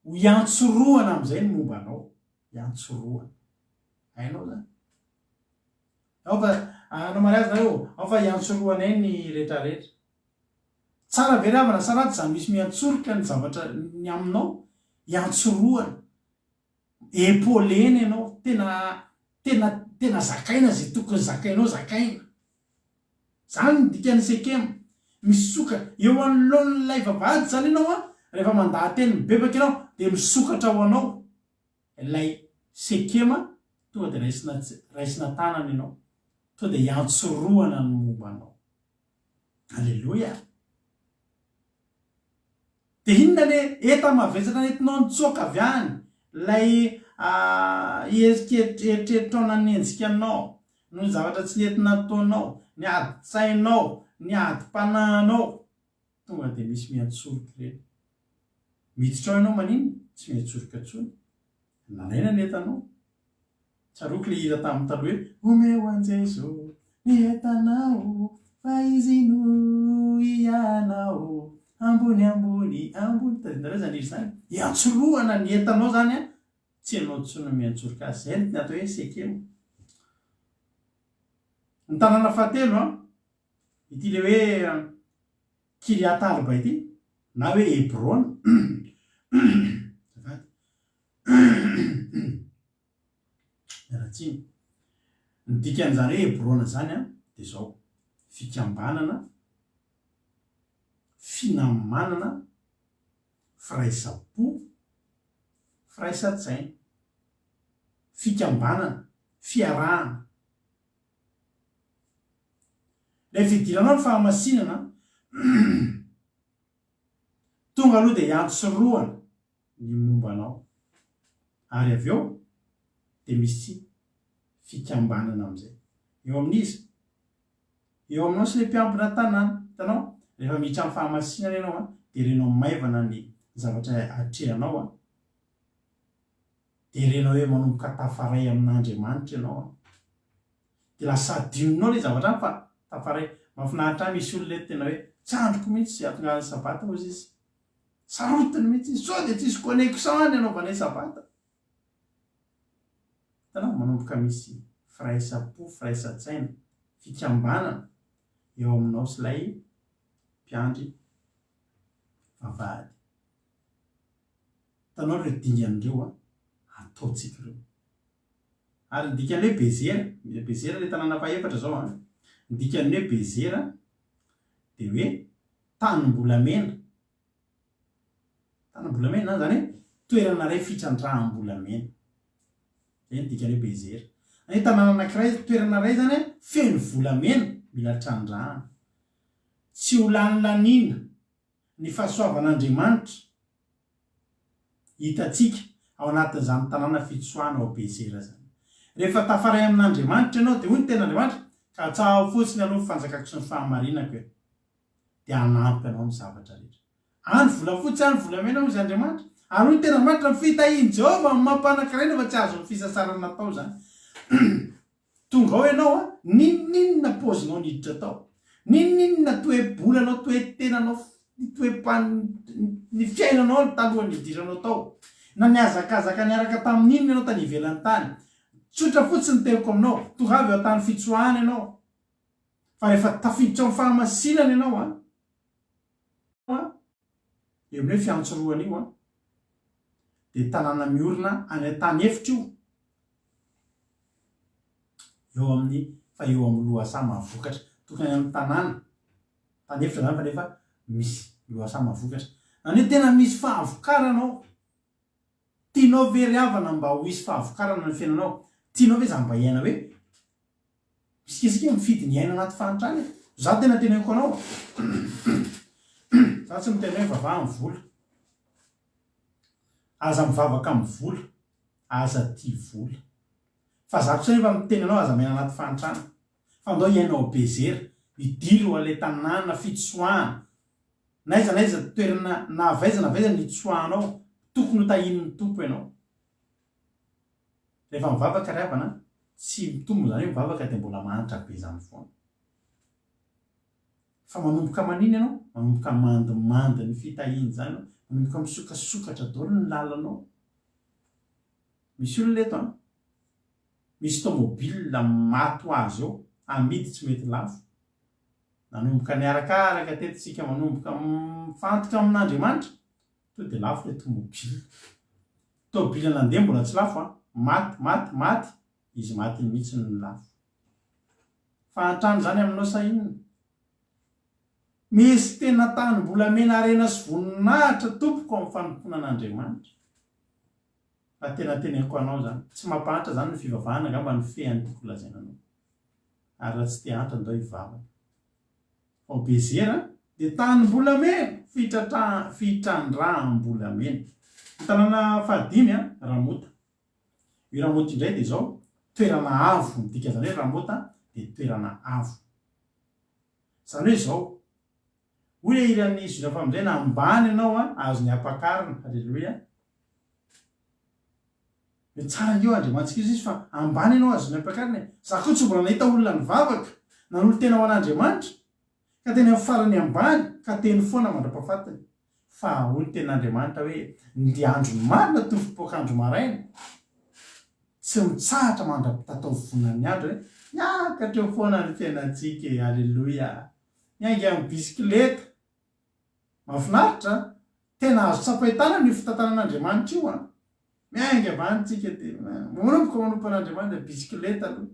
ho iantsoroana amin'izay ny momba anao iantsoroana hainao zany ao fa anao mariazy nareo ao fa iantsoroanay ny rehetrarehetra tsara veravana saraty zany misy miantsoroka ny zavatra ny aminao iantsoroana epolena ianao tena zakaina zay tokony zakainao zakaina zany ny dikany sekema misoka eo anoloan'ilay vavahady zany ianao rehefa mandahateny mibebaka ianao de misokatra ho anao ilay sekema tonga de raisina tanana ianao tonga de iantsoroana ny momba anao alleloia de inona le eta mavesatra nentinao nitsoka avy any lay eritreritranao nanenjika anao no ny zavatra tsy nentina nataonao ny adi-tsainao ny adi-panahinao tonga de misy miantsoroka ireny miditra ao ianao manino tsy miantsoroka tsony nalaina ny etanao tsaroky le hira tamin'ny taloha hoe omeo anjeso ny etanao fa izy no ianao ambony tadinareo zany iry zany iantsoroana ny etanao zany tsy anao tsony miantsoroka azy zay ny atao hoe sekema ny tanàna fahatelo ity le hoe Kiriat Arba ity na hoe Hebron ratsiny ny dikan'izany hoe Hebron zany de zao fikambanana finamanana firaisapo firaisatsaina fikambanana fiarahana lay fidiranao ny fahamasinana tonga aloha de iantsoroana ny mombanao ary avy eo de misy fikambanana am'izay eo amin'izy eo aminao sy le mpiambina tanàna hitanao rehefa miditra amin'ny fahamasinana ianao de renao maivana ny zavatra atrehanao de renao hoe manomboka tafaray amin'Andriamanitra ianao de lasa adioninao le zavatra fa tafaray mahafinaritra misy olona tena hoe tsandroko mihitsy atonga sabata ozy izy sarotiny mihitsy izy sao de tsisy connexion ny anaovanay sabata hitanao manomboka misy firaisapo firaisatsaina fikambanana eo aminao sy lay mpiandry vavahady hitanao reo dingan'ireo ataotsika ireo ary ny dikan'le bezera le tanàna faefatra zao ny dikan'ny hoe bezera de hoe tanimbolamena zany hoe toerana ray fitrandraham-bolamena zay ny dikany hoe Bezer. Any tanàna anankiray toerana ray zany feno volamena mila trandrahana. Tsy ho lanilaniana ny fahasoavan'Andriamanitra hitantsika ao anatin'izany tanàna fitsoahana ao Bezer zany. Rehefa tafaray amin'Andriamanitra ianao dia hoy ny ten'Andriamanitra ka tsaho fotsiny aloha ny fanjakako sy ny fahamarinako e, dia hanampy anao amin'ny zavatra rehetra. Any volafotsy any volamena hoy izy Andriamanitra. Ary hoy ny ten'Andriamanitra fitahiany Jehovah mampanankiray nefa tsy azo ny fisasarana natao zany. Tonga ao ianao a, ninninona paozinao niditra tao, ninninona toe-bolanao, toe-tenanao, ny fiainanao taloha nidiranao tao, na niazakazaka niaraka tamin'inona ianao tany ivelany tany. Tsotra fotsiny teoko aminao, tonga avy ao tany fitsoahana ianao. Fa rehefa tafiditra amin'ny fahamasinana ianao a, eo amin'ny hoe fiantsoroana io a, dia tanàna miorina any tany efitra io. Eo amin'ny fa eo amin'ny lohasaha mahavokatra tokony amin'ny tanàna tany efitra zany fa nefa misy lohasaha mahavokatra. Any hoe tena misy fahavokaranao, tianao very havana mba ho hisy fahavokarana ny fiainanao. Tianao hoe za mba hiaina hoe misikisika mifidy ny aina anaty fahantrany. Za tena teneniko anao za tsy mitena hoe vavaha amin'ny vola, aza mivavaka amin'ny vola, aza tia vola. Fa za kosa nefa miteny anao aza miaina anaty fahantrana. Fa ndao hiainao Bezer, idilo ale tanàna fitsoahana. Naiza toerana na avaiza ny tsoahanao, tokony ho tahin'ny tompo ianao. Rehefa mivavaka ry havana, tsy mitombo zany hoe mivavaka dia mbola mahantra be zany foana. Fa manomboka maniny ianao, manomboka mandomando ny fitahiany zany, manomboka misokasokatra daholo ny lalanao. Misy olona eto a, misy tômôbila maty ho azy eo, amidy tsy mety lafo. Nanomboka niarakaraka tetitsika manomboka mifantoka amin'Andriamanitra, to dia lafo le tômôbila. Tômôbila nandeha mbola tsy lafo a, maty, izy maty mihitsy ny lafo. Fahantrano zany aminao sahinina. Misy tena tany-bolamena arena sy voninahitra tompoko amin'ny fanompoana an'Andriamanitra. Fa tena teneniko anao zany, tsy mampahatra zany ny fivavahana angamba ny fehan'ny tokony lazaina anao. Ary raha tsy te hantra ndao hivavaka. Ao Bezer dia tany-bolamena, fitrandraham-bolamena. Ny tanàna fahadimy a, Ramota. Io Ramota indray dia zao toerana avo, midika zany hoe Ramota dia toerana avo. Zany hoe zao, hoy iran'ny Juda famonjena ambany ianao a, azony ampakarina, halleloia. Tsara io Andriamantsika izy fa ambany ianao azony ampakarina. Za koa tsy mbola nahita olona nivavaka, nanolo tena ho an'Andriamanitra, ka teny amin'ny farany ambany, ka teny foana mandra-pahafatany. Fa hoy ten'Andriamanitra hoe ny andro marina tofopoak'andro maraina, tsy mitsahatra mandra-tatao vonan'ny andro hoe miakatra eo foana ny fiainantsika, halleloia. Miainga amin'ny bisikileta, mahafinaritra, tena azo tsapaitana ny fitantanan'Andriamanitra io a. Miainga avantsika dia manomboka an'Andriamanitra bisikileta aloha.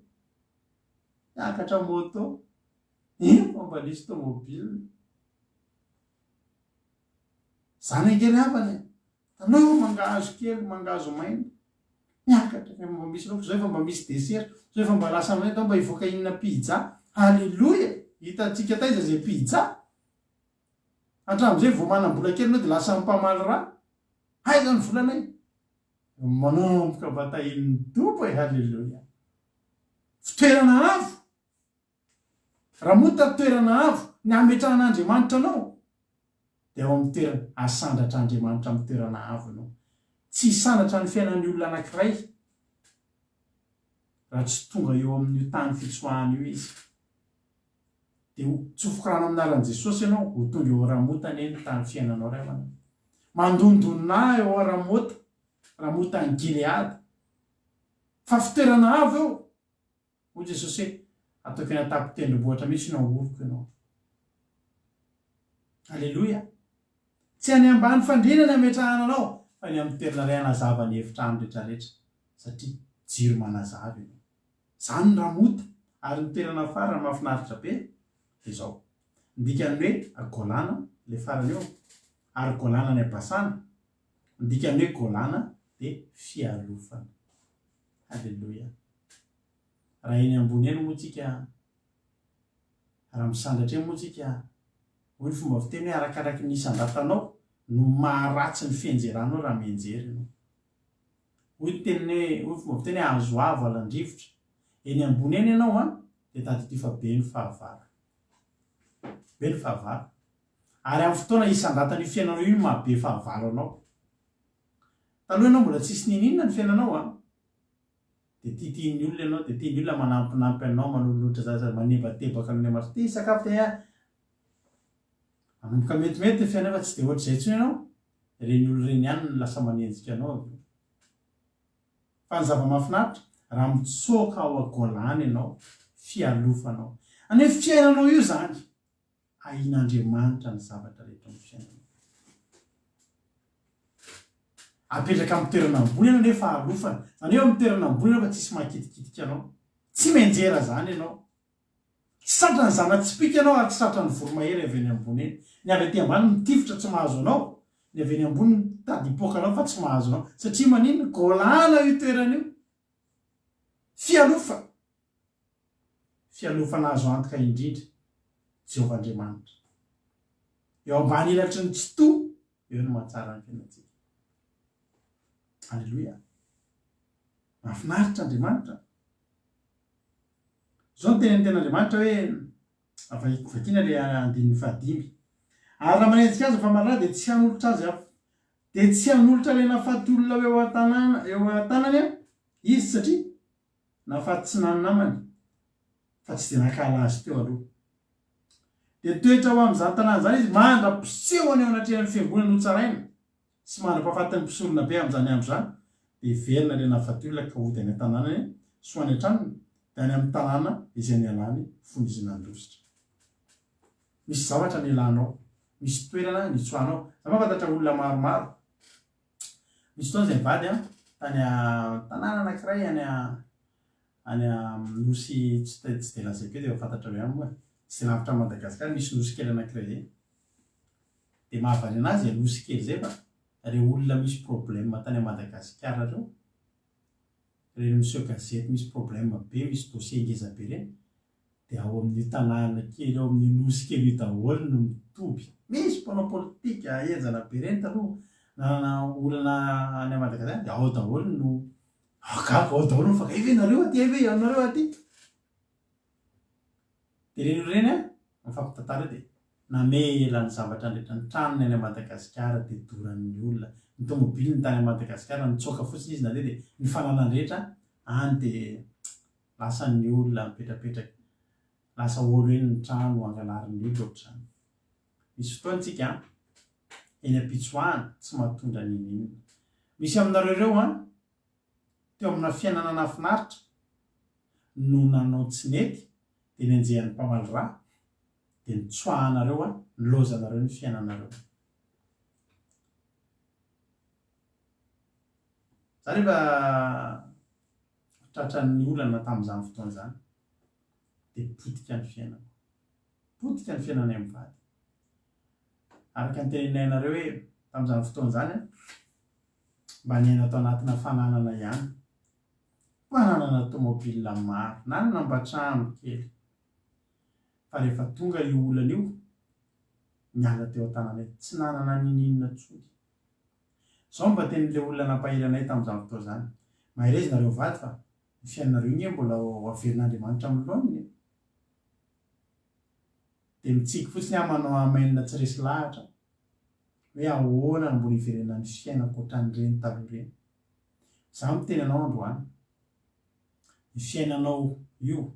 Miakatra moto, momba nisy tômôbila. Zany angery havana, tanao mangahazo kely, mangahazo maina. Miakatra mba misy loko, zao efa mba misy desera, zao efa mba lasa aminay tao mba hivoaka inona pizza. Halleloia! Hitantsika taiza zay pizza. Hatramin'izay vao manam-bola kely anao dia lasa mpamaly raha. Aiza ny volanay? Manomboka batahin'ny tompo e, halleloia. Fitoerana avo. Ramota toerana avo, ny ametrahan'Andriamanitra anao. Dia ao amin'ny toerana asandratr'Andriamanitra amin'ny toerana avo anao. Tsy sandratra ny fiainan'ny olona anankiray raha tsy tonga eo amin'ny tany fitsoahana io izy. Dia tsofoka rano aminaran'i Jesosy ianao, ho tonga eo Ramota ny tany fiainanao ray amanao. Mandondona eo Ramota, Ramota ny Gileady. Fa fitoerana avo eo. Hoy Jesosy hoe ataoko eny an-tapo tendrombohitra mihitsy no ahoroko ianao. Halleloia. Tsy any ambany fandriana ny ametrahana anao, fa ny amin'ny toerana ray hanazava ny hefitrano rehetrarehetra, satria jiro manazava ianao. Zany ny Ramota. Ary ny toerana farany mahafinaritra be dia zao. Ndikany hoe Golana, le farany eo, ary Golana ny Basana. Ndikany hoe Golana dia fialofana. Halleluja. Raha eny ambony eny moa tsika raha misandatra eny moa tsika hoy ny fomba fiteny hoe arakaraky ny isan-datanao no maharatsy ny fienjeranao raha mienjery ianao. Hoy teny hoy fomba fiteny hoe azo avo alandrivotra. Eny ambony eny ianao dia tady ty fa be ny fahavara. Be ny fahavara. Ary amin'ny fotoana isan-datan'ny fiainanao io mahabe fahavara anao. Taloha ianao mbola tsisy ninina ny fiainanao dia tiany olona ianao, dia tiany olona manampinampy anao, manolotra zaza manebatebaka amin'ny maro. Ty sakafo dia manomboka metimety ny fiainana fa tsy dia ohatr'izay intsony ianao. Reny olo reny ihany no lasa manenjika anao. Fa ny zava-mahafinaritra raha mitsoaka ao agolany ianao, fialofanao. Any hoe fiainanao io zany ahian'Andriamanitra ny zavatra rehetra amin'ny fiainanao. Apetraka amin'ny toerana ambony ianao nefa alofana. Zany hoe amin'ny toerana ambony ianao fa tsisy mahakitikitika anao. Tsy menjera zany ianao. Tsy satrany zana-tsipika ianao ary tsy satrany voromahery avy eny ambony eny. Ny avy aty ambany mitifitra tsy mahazo anao. Ny avy eny ambony mitady hipoaka anao fa tsy mahazo anao. Satria maninona golana io toerana io. Fialofa. Fialofana azo antoka indrindra. Jehovah-Andriamanitra. Eo ambany elatry ny tsy to, eo no mahatsara ny fiainantsika. Halleluja. Mahafinaritra Andriamanitra. Zao ny tenen'Andriamanitra hoe vakiana ilay andininy fahadimy. Ary raha manenjika azy fa marina dia tsy hanolotra azy hafa. Dia tsy hanolotra ilay nahafaty olona eo an-tanany izy satria nahafaty tsy namany fa tsy dia nakala azy teo aloha. Dia toetra ho amin'izany tanàna zany izy mandra-piseho any ao anatrehan'ny fiangonana ho tsaraina sy mandra-pahafatiny mpisorona be amin'izany andro zany. Dia verina ilay nahafaty olona ka hody any an-tanànany sy ho any an-tranony dia any amin'ny tanàna izay nialany fonizina andositra. Misy zavatra nialanao, misy toerana nitsoanao. Mampafantatra olona maromaro. Misy fotoana izay mivady tany tanàna anankiray any nosy tsy dia lazay be dia fantatra hoe ihany moa. Tsy dia lavitra Madagasikara misy nosy kely anankiray zay. Dia mahavany anazy nosy kely zay fa ireo olona misy problème tany Madagasikara reo. Ireo misy gazety misy problème be, misy dossier ngeza be ireny. Dia ao amin'ny tanàna kely, ao amin'ny nosy kely io daholo no mitoby. Misy mpanao politika enjana be ireny taloha. Na olona any Madagasikara dia ao daholo no agaga, ao daholo no mifakaiva ianareo aty, aiva ianareo aty. Dia ireny ireny mifampitantara dia namela ny zavatra andretra ny tranony any Madagasikara dia doran'ny olona. Ny tomobily ny tany Madagasikara nitsoaka fotsiny izy na dia ny fananany rehetra any dia lasa ny olona mipetrapetraka. Lasa olo eny ny trano angalarin'ny olona ohatr'izany. Misy fotoana tsika eny am-pitsoahana tsy mahatondra ninina. Misy aminareo ireo teo amina fiainana nahafinaritra no nanao tsy nety dia nenjehan'ny mpamaly rà dia nitsoahanareo nilozanareo ny fiainanareo. Za rehefa tratran'ny olana tamin'izany fotoana izany dia potika ny fiainana. Potika ny fiainana amin'ny vady. Araka ny teneninay hoe tamin'izany fotoana izany mba niaina atao anatina fananana ihany. Fananana tomobile maro, nanambatrano kely. Fa rehefa tonga io olana io miala teo an-tananay tsy nanana ninina tsony. Zao mba tenin'ilay olona nampahelanay tamin'izany fotoana izany. Mahery nareo vady fa ny fiainanareo iny mbola ho averin'Andriamanitra amin'ny lohaniny. Dia mitsiky fotsiny manao amainina tsy resy lahatra hoe ahoana no mbola hiverenan'ny fiainako ohatran'ireny taloha ireny. Za miteny anao androany, ny fiainanao io,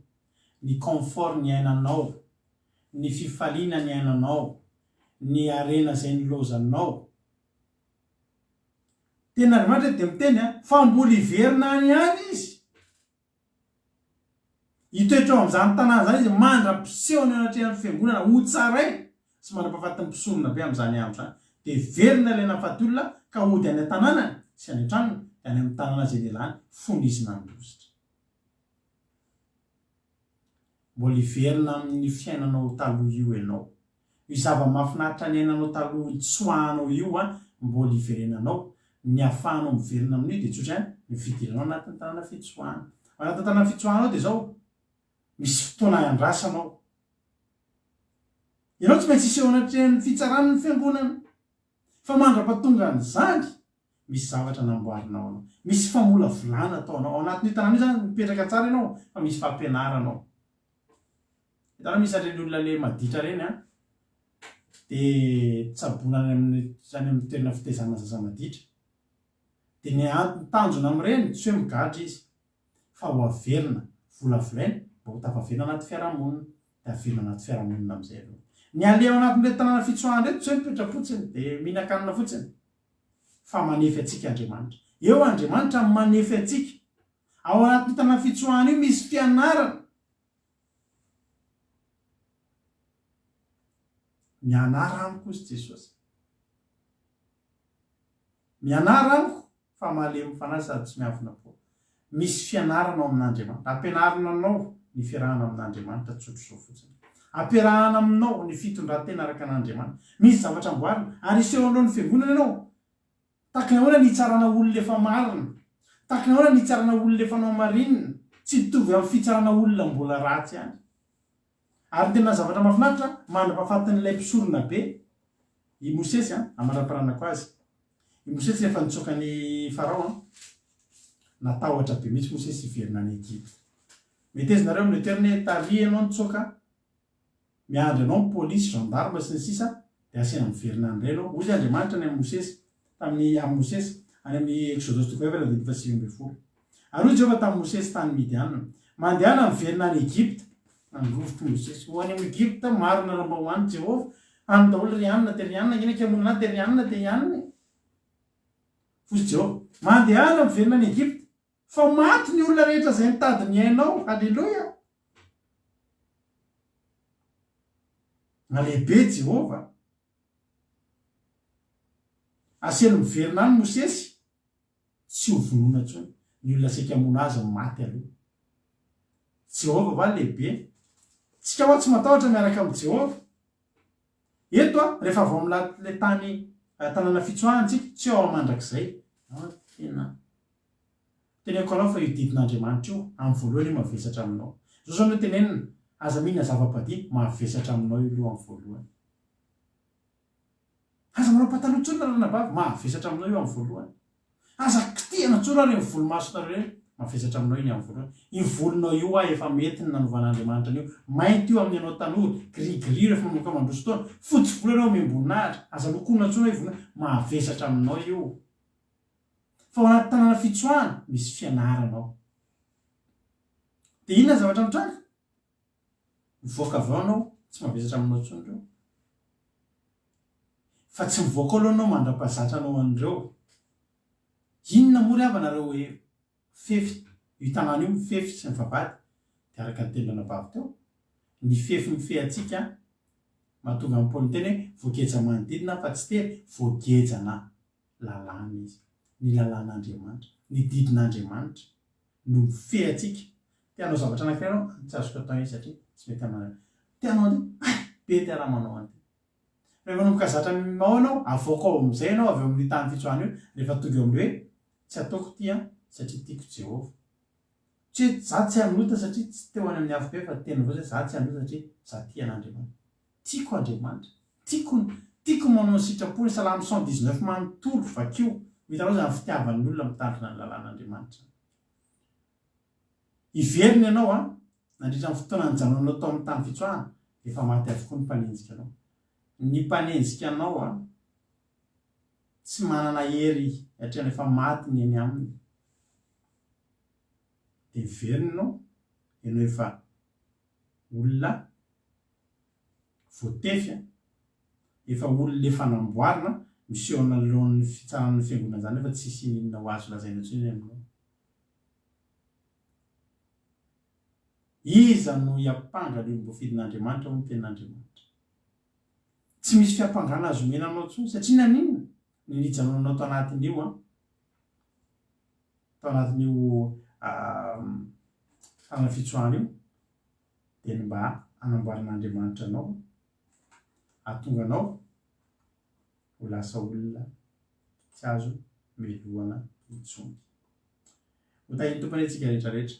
ny confort ny ainanao, ny fifaliana ny ainanao, ny arena izay nilozanao. Ten'Andriamanitra dia miteny fa mbola hiverina any ihany izy. Hitoetra ao amin'izany tanàna izany izy mandra-piseho ny anatrehan'ny fiangonana ho tsaray sy mandra-pahafatiny mpisorona be amin'izany andro izany. Dia verina ilay nahafaty olona ka hody any an-tanànany sy any an-tranony dia any amin'ny tanàna izay nialany fonizina andositra. Mbola hiverina amin'ny fiainanao taloha io ianao. Io zava-mahafinaritra ny ainanao taloha tsoahanao io mbola hiverenanao. Ny ahafahanao miverina amin'io dia tsotra ny fidiranao anatin'ny tanàna fitsoahana. Anatin'ny tanàna fitsoahanao dia zao misy fotoana andrasanao. Ianao tsy maintsy iseho anatrehany fitsarana ny fiangonana fa mandra-pahatonga n'izany misy zavatra namboarinao anao, misy famolavolana ataonao ao anatin'io tanàna io zany mipetraka tsara ianao fa misy fampianaranao. Hitanao misy reny olona le maditra reny dia tsabona zany amin'ny toerana fitezana zaza maditra. Dia ny tanjona amin'ireny tsy hoe migadra izy fa ho averina vola volaina mba ho tafaverina anaty fiarahamonina dia averina anaty fiarahamonina amin'izay aloha. Ny aleha ao anatin'ilay tanàna fitsoahana reto tsy hoe mipetra fotsiny dia mihinan-kanina fotsiny fa manefy atsika Andriamanitra. Eo Andriamanitra manefy atsika. Ao anatin'ny tanàna fitsoahana io misy fianarana. Mianara amiko izy Jesosy. Mianara amiko fa malemy fanahy sady tsy miavona po. Misy fianarana ao amin'Andriamanitra. Ampianarina anao ny fiarahana amin'Andriamanitra tsotro zao fotsiny. Ampiarahana aminao ny fitondran-tena araka an'Andriamanitra. Misy zavatra amboarina ary iseho anao ny fiangonana ianao. Tahaka ny ahoana ny hitsarana olona efa marina. Tahaka ny ahoana ny hitsarana olona efa nao marinina. Tsy mitovy amin'ny fitsarana olona mbola ratsy ihany. Ary tena zavatra mahafinaritra mandra-pahafatin'ilay mpisorona be i Mosesy amara-piranako azy. I Mosesy rehefa nitsoaka ny Farao natahotra be mihitsy Mosesy hiverina any Egypte. Metezonareo amin'ny toerana taria ianao nitsoaka miandry anao ny pôlisy, gendarme sy ny sisa dia asena miverina an'ireny. Hoy Andriamanitra ny amin'ny Mosesy tamin'ny Mosesy any amin'ny Exodus 20:7. Ary hoy Jehovah tamin'ny Mosesy tany Midiana, mandehana miverina any Egypte. Angovotry Mosesy ho any amin'ny Egypte marina raha mba hoany Jehovah any daholo ry anina dia ry anina inaka amonina dia ry anina dia ianina. Fosy Jehovah mandehana miverina any Egypte fa maty ny olona rehetra izay mitady ny ainao. Halleloia. Lehibe Jehovah. Aselo miverina any Mosesy tsy ho vonona intsony. Ny olona saika hamono azy maty aloha. Jehovah va lehibe. Tsika ho tsy matahotra miaraka amin'ny Jehovah. Eto rehefa avy amin'ilay tanàna fitsoahantsika tsy ao mandrakizay. Teneniko anao fa io didin'Andriamanitra io amin'ny voalohany mavesatra aminao. Zao zao no tenenina aza mihina zava-padia mavesatra aminao io aloha amin'ny voalohany. Aza manao pataloha tsony rarana vavy mavesatra aminao io amin'ny voalohany. Aza kitihana tsony rareny volomasona ireny mavesatra aminao iny amin'ny voalohany. Io volonao io efa mety ny nanovan'Andriamanitra an'io. Mainty io amin'ny anao tanora, gris rehefa manomboka mandroso taona, fotsy volo ianao miamboninahitra. Aza lokonina tsony hoe volona mavesatra aminao io. Fa ao anaty tanàna fitsoahana misy fianaranao. Dia inona zavatra mitranga? Mivoaka avy ao anao tsy mavesatra aminao tsony ireo. Fa tsy mivoaka aloha anao mandra-pahazatra anao an'ireo. Inona moa ry avanareo hoe fefy io tanàna io mifefy sy mivavady dia araka ny teny nanavavy teo. Ny fefy mifehantsika mahatonga amin'ny Paoly teny hoe voageja manodidina fa tsy tery voagejana lalàna izy. Ny lalàn'Andriamanitra, ny didin'Andriamanitra no mifehantsika. Tianao zavatra anankiray ianao tsy azoko atao izy satria tsy mety aminareo. Tianao an'ity be ty raha manao an'ity. Rehefa manomboka zatra ao ianao avoaka ao amin'izay ianao avy amin'ny tany fitsoahana io rehefa tonga eo amin'ilay hoe tsy ataoko ity satria tiako Jehovah. Tsy hoe za tsy hanota satria tsy teo any amin'ny hafa be fa tena avao za tsy hanota satria za tia an'Andriamanitra. Tiako Andriamanitra. Tiako manao sitrapony Salamy 119 manontolo vakio. Hitanao izany fitiavan'ny olona mitandrina ny lalàn'Andriamanitra. Iverina ianao nandritra ny fotoana nijanonanao tao amin'ny tany fitsoahana efa maty avokoa ny mpanenjika anao. Ny mpanenjika anao tsy manana hery hatrany efa maty ny eny aminy. Dia iverina ianao efa olona voatefy, efa olona efa namboarina miseho anoloan'ny fitsarana ny fiangonana izany efa tsy hisy inona ho azo lazaina intsony aminao. Iza no hiampanga ny voafidin'Andriamanitra ho ny tenin'Andriamanitra. Tsy misy fiampangana azo omena anao intsony satria nanina ny nijanonanao tao anatin'io tao anatin'io tanàna fitsoahana io dia ny mba hanamboaran'Andriamanitra anao, ahatonga anao ho lasa olona tsy azo meloana intsony. hotahiny tompany antsika rehetrarehetra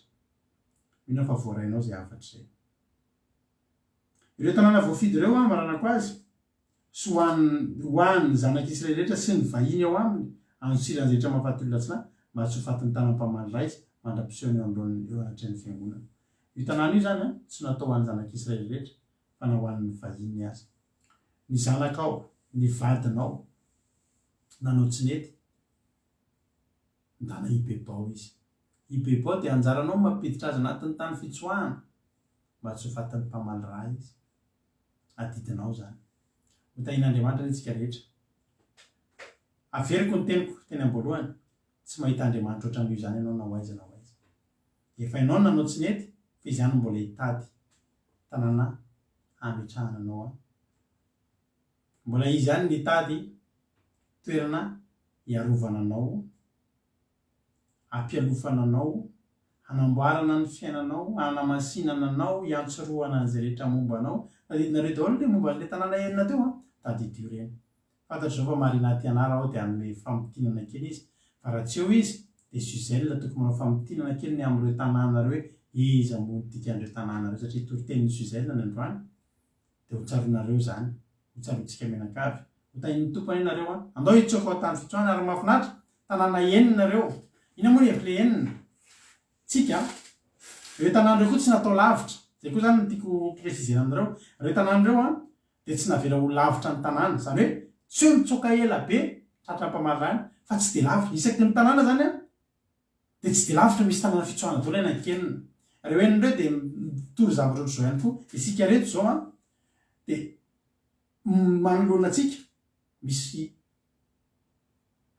mino fa voarainao zay afatra zay ireo tanàna voafidy ireo a maranako azy sy hoany zanak'Israely rehetra sy ny vahiny ao aminy anosiran'ny zehetra mahafaty olona tsy na mba tsy ho fatin'ny tanam-pamaly raisy mandra-pisehoany eo amlohan'ny eo anatrehan'ny fiangonana io tanàna io zany a tsy natao hoan'ny zanak'Israely rehetra fa na hoan'ny vahiny azy ny zanakao ny vadinao nanao tsy nety ndana ibebao izy ibebao dia anjaranao mampiditra azy anatin'ny tany fitsoahana mba tsy ho fatin'ny mpamaly ra izy adidinao zany hotahin'Andriamanitra ny tsika rehetra averiko ny teniko teny am-boalohany tsy mahita Andriamanitra ohatran'io zany ianao na hoaiza na hoaiza efa ianao nanao tsy nety fa izy ihany mbola hitady tanàna ametrahananao a mbola izy ihany nitady toerana hiarovananao ampialofananao hanamboarana ny fiainanao hanamasinananao hiantsoroana an'izay rehetra mombanao tadidinareo daholo le momba n'le tanàna enina teo a tadidio reny fantatro zao fa marina tianara ao dia anome famotinana kely izy fa raha tsy eo izy dia Suzelle tokony manao famotinana kely ny amin'ireo tanànareo hoe iza mony tika an'ireo tanànareo satria toritenin'ny Suzelle ny androany dia hotsaronareo zany hotsarontsika menakavy hotahin'ny tompany nareo a andao hitsoko ao tany fitsoahana ary mahafinatra tanàna eninareo ina moa evy le enina tsika ireo tanànareo koa tsy natao lavitra zay koa zany tiako presizena aminareo ireo tanànareo a dia tsy navela ho lavitra ny tanàna zany hoe tsy hoe mitsoka ela be tratra-pamarany fa tsy de lavitra isaky ny tanàna zany a dia tsy de lavitra misy tanàna fitsoahana daholo anakenina reo enina ireo dia mitory zavatra ohatr' zao ihany koa isika reto zao a dia manoloana atsika misy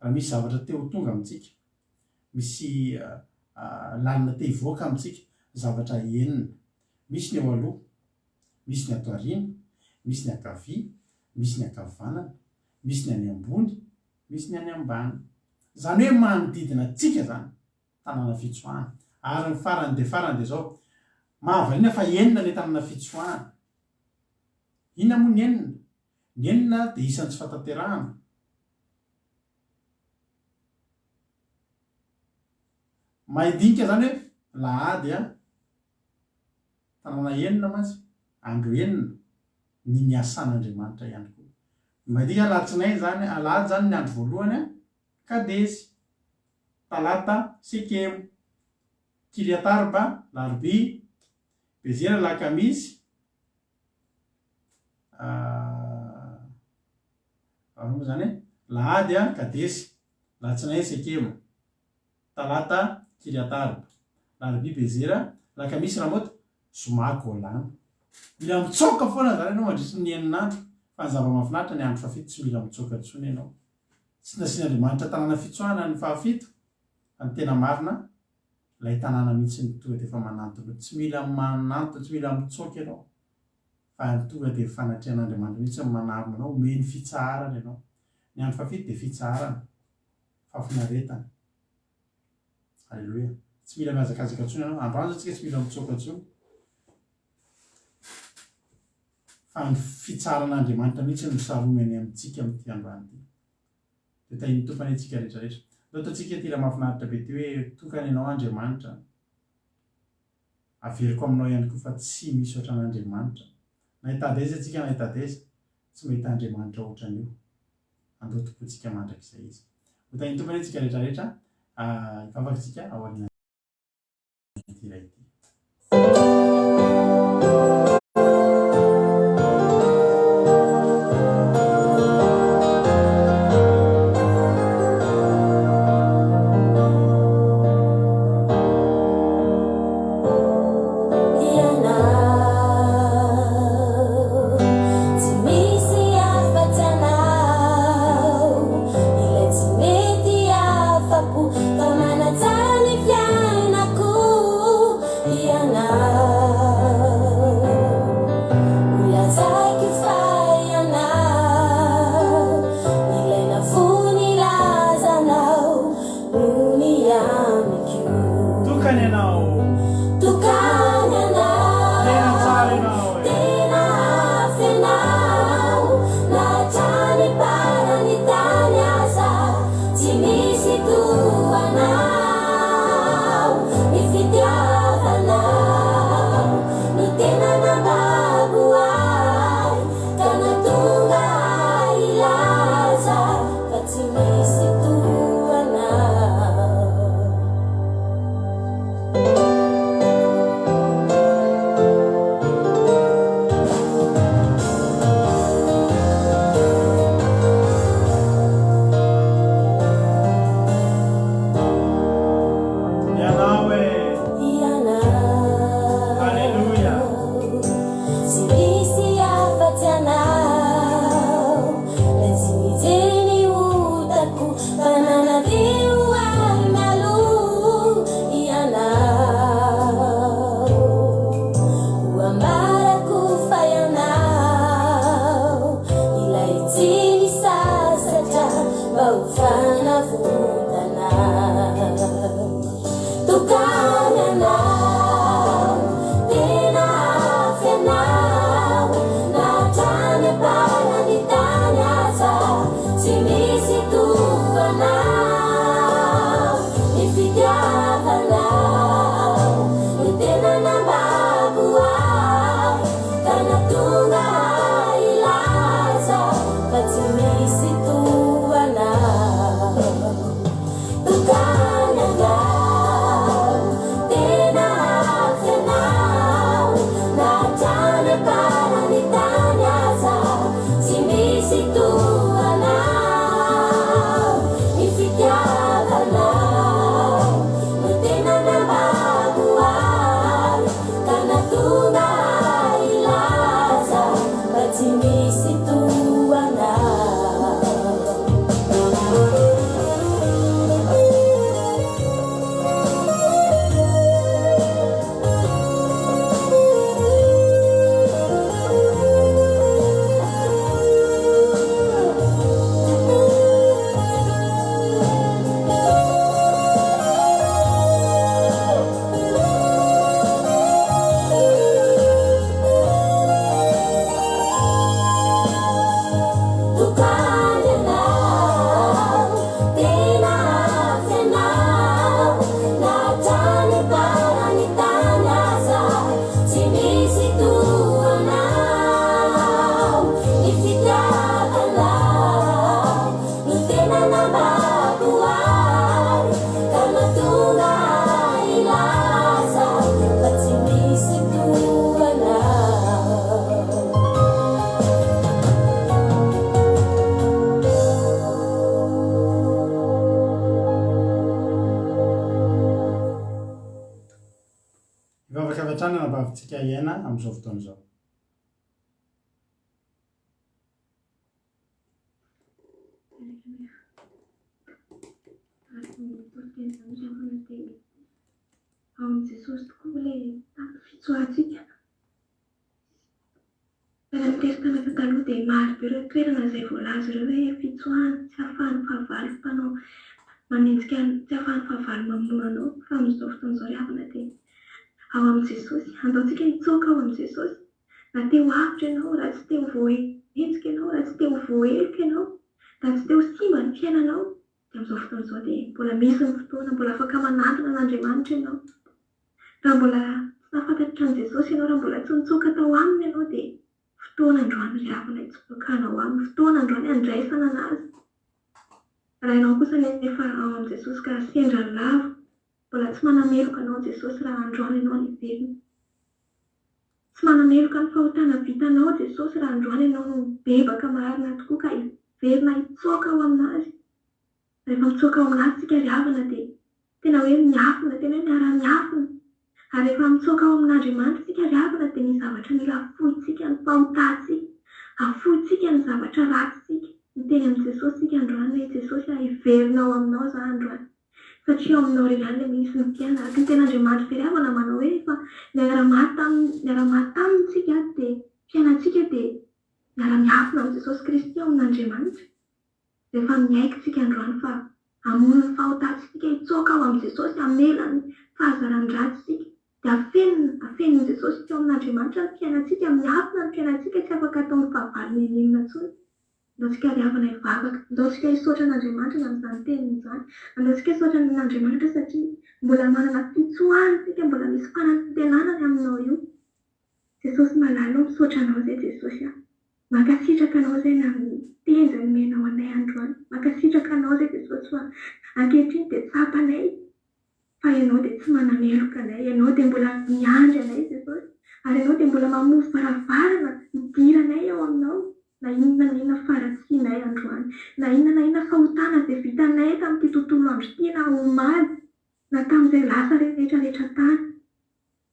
raha misy zavatra teo tonga amintsika misy lalina te hivoaka amintsika zavatra enina misy ny eo aloha misy ny ato aoriana misy ny ankavia misy ny ankavanana misy ny any ambony misy ny any ambany zany hoe manodidina atsika zany tanàna fitsoahana ary ny farany dia zao mahavaliana fa enina le tanàna fitsoahana inona moa ny enina dia isan'ny tsy fatanterahana mahidinika zany hoe lahady a tanàna enina matsy andro enina ny miasan'Andriamanitra ihany koa mahidinika alatsinainy zany alahady zany ny andro voalohany a kadesy talata sekemo kiriatarba larbi bezera lakamisy moa zany hoe lahady a kadesy latsinainy sekemo talata kiriatarba larbi bezera lakamisy ramota somako olana mila mitsoka foana zany ianao mandritry ny eninandro fa ny zava-mahafinaritra ny andro fafito tsy mila mitsoka ntsony ianao tsy nasian'Andriamanitra tanàna fitsoahana ny fahafito ny tena marina lay tanàna mihitsy ny tonga dia efa manantona tsy mila manantona tsy mila mitsoka ianao fa ny tonga dia fanatrehan'Andriamanitra mihitsy ny manarona anao omeny fitsaharana ianao ny andro fafito dia fitsaharana fafinaretana halleloia tsy mila miazakazaka ntsony ianao andro any zatsika tsy mila mitsoka ntsony fa ny fitsaharan'Andriamanitra mihitsy ny saromany amintsika amin'ity androany ity dia tahiny tompany antsika rehetrarehetra loatantsika ty raha mahafinaritra be ty hoe tokany ianao Andriamanitra averiko aminao ihany koa fa tsy misy ohatran'Andriamanitra na hitady aiza atsika na hitady aiza tsy mahita Andriamanitra ohatran'io andao tokontsika mandrak'izay izy ho tahiny tompany antsika rehetrarehetra ifafakatsika ao aoriana ity ray ity Tuana Tsika iana amin'izao fotoana izao. Ao amin'i Jesosy tokoa ilay tato fitsoahantsika. Raha miteritana taloha dia maro be ireo toerana izay voalaza ireo hoe fitsoahana, tsy ahafahan'ny fahavalo mpanao manenjika tsy ahafahan'ny fahavalo mamono anao. Fa amin'izao fotoana izao riavana dia ao amin'i Jesosy, andaontsika hitsoaka ao amin'i Jesosy. Na teo avitra ianao, raha tsy teo voahetsika ianao, raha tsy teo voahelika ianao, raha tsy teo simba ny fiainanao, dia amin'izao fotoana izao dia mbola misy ny fotoana, mbola afaka manantona n'Andriamanitra ianao. Raha mbola tsy nahafantatra an'i Jesosy ianao, raha mbola tsy nitsoaka tao aminy ianao, dia fotoana androany riavana hitsoakanao aminy, fotoana androany handraisana anazy. Raha ianao kosa nefa ao amin'i Jesosy ka sendra lavo, mbola tsy manameloka anao Jesosy raha androany ianao ny velona. Tsy manameloka ny fahotana vitanao Jesosy raha androany ianao no bebaka marina tokoa ka hiverina hitsoaka ao aminazy. Rehefa mitsoaka ao aminazy tsika riavana dia tena hoe miafina, tena hoe miara-miafina. Ary rehefa mitsoaka ao amin'Andriamanitra tsika riavana dia ny zavatra mila afoitsika, ny fahotantsika, afoitsika ny zavatra ratsitsika. Miteny amin'i Jesosy tsika androany hoe Jesosy hiverina ao aminao za androany. Satria ao aminao irery ilay misy ny fiainana. Araka ny ten'Andriamanitra riavana manao hoe efa niara-maty tamintsika dia fiainantsika dia miara-miafina amin'i Jesosy Kristy ao amin'Andriamanitra. Rehefa miaikintsika androany fa hamono ny fahotantsika hitsoaka ao amin'i Jesosy, hamela ny fahazaran-dratsitsika. Dia afeniny Jesosy teo amin'Andriamanitra ny fiainantsika, miafina ny fiainantsika, tsy afaka ataon'ny fahavalo nenenina intsony. Andaontsika riavana hivavaka, andaontsika hisaotra an'Andriamanitra amin'izany teniny izany. Andaontsika hisaotra an'Andriamanitra satria mbola manana fitsoahantsika, mbola misy fanantenanany aminao io. Jesosy malala misaotra anao izay Jesosy aho. Mankasitraka anao izay na tenja ny menao anay androany. Mankasitraka anao izay Jesosy fa ankehitriny dia tsapanay. Fa ianao dia tsy manameloka anay, ianao dia mbola miandry anay Jesosy. Ary ianao dia mbola mamovo varavarana hidiranay ao aminao. Na inona faratsianay androany, na inona fahotana izay vitanay tamin'ity tontolo andro ity na omaly, na tamin'izay lasa rehetrarehetra tany.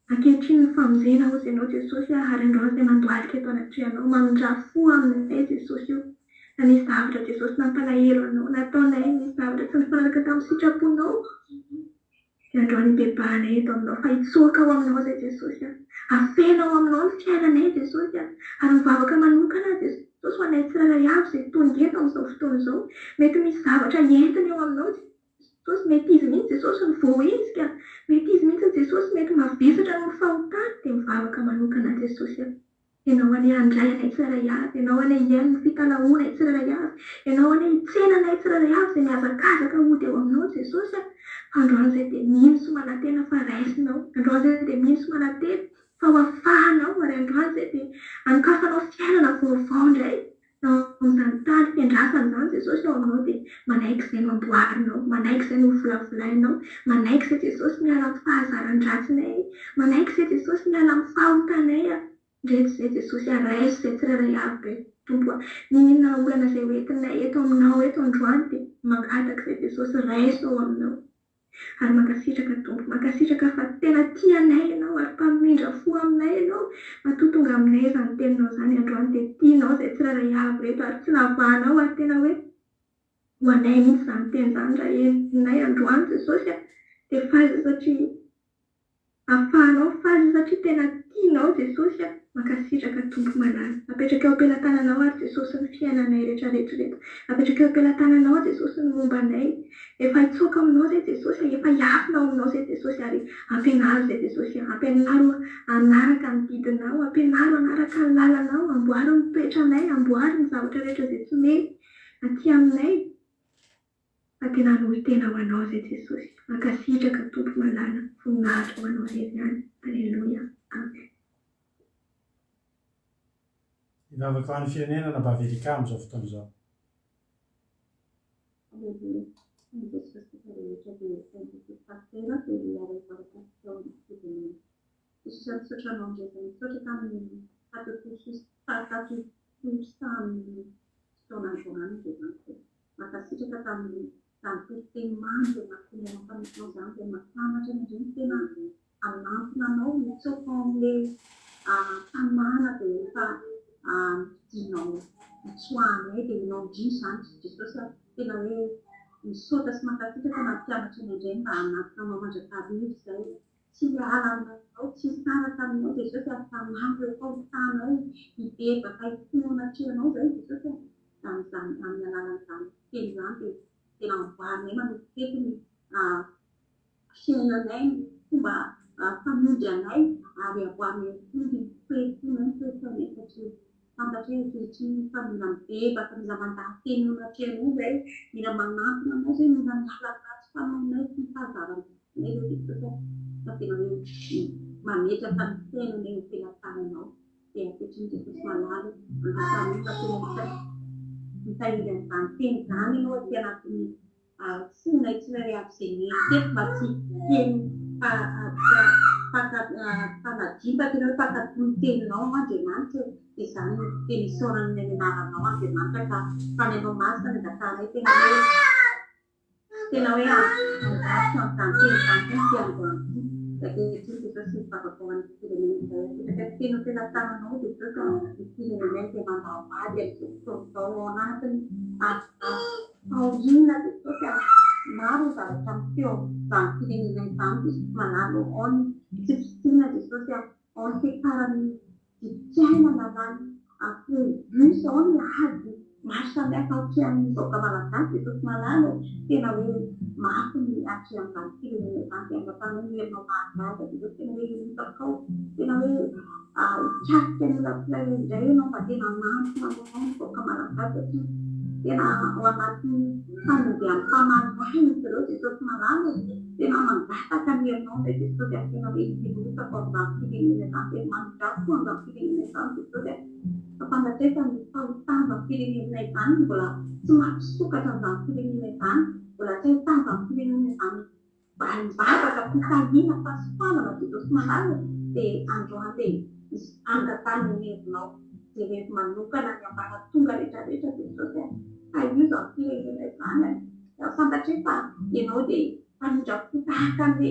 Ankehitriny ny famonjena hozy ianao Jesosy ary androany izay mandohalika eto anatrianao, manondraha fo aminay Jesosy io. Na nisy zavatra Jesosy nampalahelo anao, nataonay nisy zavatra tsy nifanaraka tamin'ny sitraponao. Dia androany hibebahanay eto aminao, fa hitsoaka ao aminao izay Jesosy. Afenao aminao ny fiainanay Jesosy ary mivavaka manokana Jesosy ho anay tsirairay avy izay tonga eto amin'izao fotoana izao. Mety misy zavatra entiny eo aminao Jesosy, mety izy mihitsy Jesosy ny voaizika, mety izy mihitsy Jesosy mety mavesatra ny fahotany dia mivavaka manokana Jesosy aho. Ianao any handray anay tsirairay avy, ianao any hiaino ny fitalaonay tsirairay avy, ianao any hitsena anay tsirairay avy izay miazakazaka hody eo aminao Jesosy aho. Androany izay dia mino somanantena fa raisinao, androany izay dia mino somanantena fa hoafahanao, ary androany izay dia anokafanao fiainana vaovao indray. Amin'izany tany fiandrasana izany Jesosy ao aminao dia manaiky izay no amboarinao, manaiky izay no volavolainao, manaiky izay Jesosy miala amin'ny fahazaran-dratsinay, manaiky izay Jesosy miala amin'ny fahotanay a. Ndreto izay Jesosy araiso izay tsirairay avy be Tompo a. Ny inona olana izay hoentinay eto aminao eto androany dia mangataka izay Jesosy raiso ao aminao. Ary mankasitraka Tompo, mankasitraka fa tena tianay ianao ary mpamindra fo aminay ianao. Matotonga aminay izany teninao izany androany dia tianao izay tsirairay avy reto ary tsy navahanao ary tena hoe ho anay mihitsy izany teny izany raha entinay androany Jesosy a. Dia faza satria ahafahanao, faza satria tena tianao Jesosy a. Mankasitraka Tompo malala. Apetraka eo am-pelantananao ary Jesosy ny fiainanay rehetrarehetra. Apetraka eo am-pelantananao Jesosy ny mombanay. Efa hitsoaka aminao izay Jesosy, efa hiafina ao aminao izay Jesosy ary ampianaro izay Jesosy, ampianaro anaraka ny didinao, ampianaro anaraka ny lalanao, amboary ny toetranay, amboary ny zavatra rehetra izay tsy mety aty aminay. Ampianaro ny tena ho anao izay Jesosy. Mankasitraka Tompo malala, voninahitra ho anao izay ihany. Alleluia. Amen. Hivavaka ho an'ny firenena na Bavelika amin'izao fotoana izao. Makasitraka tamin'ny teny mando mahatonga mampamitnao izany dia mahatamatra indrindra tena anampina anao mitsoaka amin'ilay tanàna dia efa dinao mitsoahanay dia inao indrindra izany Jesosy tena hoe misaotra sy mankasitraka na mpianatra indray mba hanampina anao mandrakarivo izay tsy hiala aminao, tsy hisaraka aminao Jesosy ary tanàna efa hotanay hibebaka hitony atrehanao izay Jesosy tamin'izany amin'ny alalan'izany teny izany dia tena mivoarinay manodifety ny fiainanay ny fomba famonjy anay ary avoarinay fondy toetonay toetonay satria fantatra hoe ankehitriny fa mila mibebaka, mila mandahateny atrehanao izay, mila manampina anao izay, mila mialakatsy fanaonay sy ny fahazaranay izay Jesosy fa tena hoe mametraka ny fiainanay ny ampelantananao dia ankehitriny Jesosy malala andatanay fa tena mitahiry amin'izany teny izany ianao aty anatin'ny fonay tsirairay avy izay mety mba tsy teny fanadimba tena hoe fakadony teninao Andriamanitra dia izany teny isaorany ny anaranao Andriamanitra ka fanenao masina ny andatanay tena hoe andatsy amin'izany teny izany teny fiandohanty ankehitriny Jesosy mivavaka ho an'ny firenena izay tena tena tananao Jesosy ny firenenay dia mandavady amin'izao fotoana izao ao anatiny aoriana Jesosy maro zavatra miteo izany firenena izany Jesosy malalo ao ny tsipitsina Jesosy ao ny fiakarany fiainana izany bus ao ny ady maro samihafa atrehan'ny vahoaka malagasy Jesosy malalo tena hoe mafy ny atrehan'izany firenena izany dia angatana ny herinao mahagaga Jesosy tena hoe hitakao tena hoe hikatika ny olona indray ianao mba tena nampina anao ny vahoaka malagasy satria tena ao anatin'ny famonjehan'ny famangaina izy ireo Jesosy malalo tena mangataka ny herinao izay Jesosy tena hoe hitilosako amin'izany firenena izany dia mandrafo amin'izany firenena izany Jesosy fantatresa ny fahotana firenena izany mbola tsy mampisokatra amin'izany firenena izany, mbola tsy ahitana amin'izany firenena izany mivavaka fitahina fasifanana Jesosy malalo dia androany dia angatany ny herinao dia rehefa manokana ny ambaratonga rehetrarehetra Jesosy fa io izany firenena izany fantatresa ianao dia fanindra fotahaka ny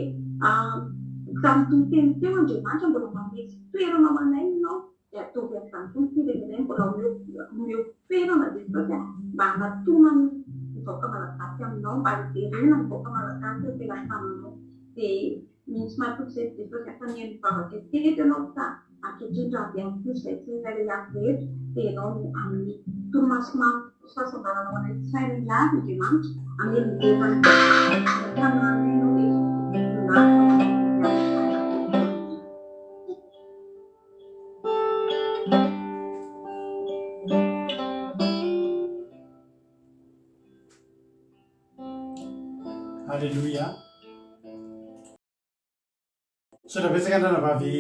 tamin'ny teny teo Andriamanitra mbola mametsy toerana manay ianao dia ataovy amin'izany koa ny firenenay mbola omeo toerana Jesosy mba hanatona ny vahoaka malagasy aminao, mba hiverena ny vahoaka malagasy eo ampelantananao dia misy matoky izay Jesosy afa ny mivavaka teto ianao fa ankehitriny raha dia amin'ny izay tsirairay avy rehetra dia ianao no amin'ny toromaso fahasambarana ho anay tsirairay avy Andriamanitra amin'ny levana tanàna Alléluia. Sodra betsaka andranavavy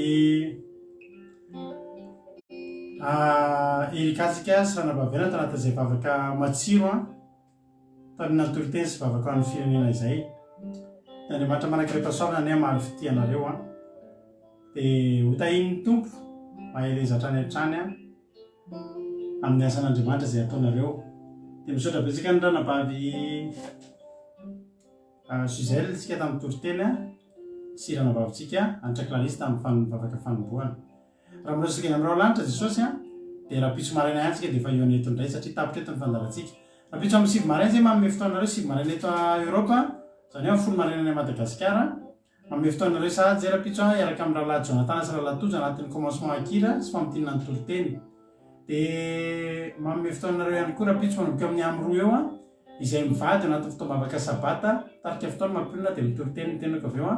erikatsika sy ranavavena tanatin'izay vavaka matsiro tany natoloteny sy vavaka amin'ny firenena izay. Andriamanitra manankiray pasoavana ny amary fitianareo dia hotahin'ny tompo mahereza hatrany hatrany amin'ny asan'Andriamanitra izay ataonareo. Dia misaotra betsaka ny ranavavy Suzel tsika tamin'ny toroteny sy ranavavitsika Anitra Clarisse tamin'ny vavaka fanombohana. Raha mirosika eny amin'irao lanitra Jesosy dia raha pitso maraina ihany tsika dia efa eo eto indray satria tapitra eto ny fandarantsika. Raha pitso amin'ny sivy maraina zay manome fotoanareo sivy maraina eto Europa zany hoe folo maraina any Madagasikara manome fotoanareo sahady zay raha pitso iaraka amin'ny rahalahy Jonathan sy rahalahy Toja anatin'ny commencement akira sy famotinana ny toroteny. Dia manome fotoanareo ihany koa raha pitso manomboka amin'ny amroa eo izay mivady anatin'ny fotoam-bavaka sabata tarika fotoana mampirina dia mitoroteny ny tenako avy eo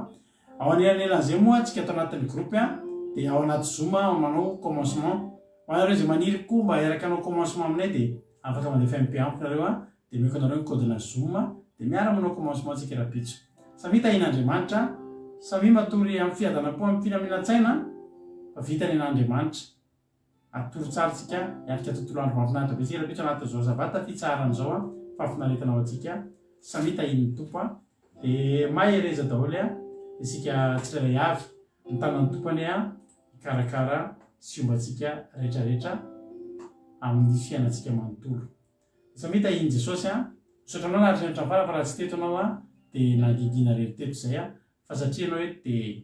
ao anelan'izay moa tsika atao anatin'ny groupe dia ao anaty Zoom manao commencement ho anareo izay maniry koa mba iaraka anao commencement aminay dia afaka mandefa MP ampy nareo dia meko anareo ny codena Zoom dia miara manao commencement tsika raha pitso. Samy tahin'Andriamanitra samy matory amin'ny fiadanam-po amin'ny finaminan-tsaina fa vita ny an'Andriamanitra atoro tsara tsika iarika tontolo andro mahafinaritra be tsika raha pitso anatin'izao zavata fitsaran'izao fahafinaretana ao antsika samy tahin'ny tompo dia mahereza daholo isika tsirairay avy ny tanan'ny tompony ikarakara sy ombantsika rehetrarehetra amin'ny fiainantsika manontolo. Samy tahin'i Jesosy misotranao na aritrany trafara fa raha tsy teto anao dia nangingina rery teto izay fa satria anao hoe dia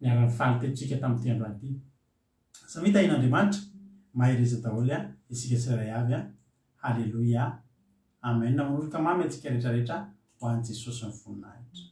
niara faly tetotsika tamin'ity androany ity. Samy tahin'Andriamanitra mahereza daholo isika tsirairay avy. Alléluia. Amen. Namorika mamy antsika rehetrarehetra ho an'i Jesosy ny voninahitra.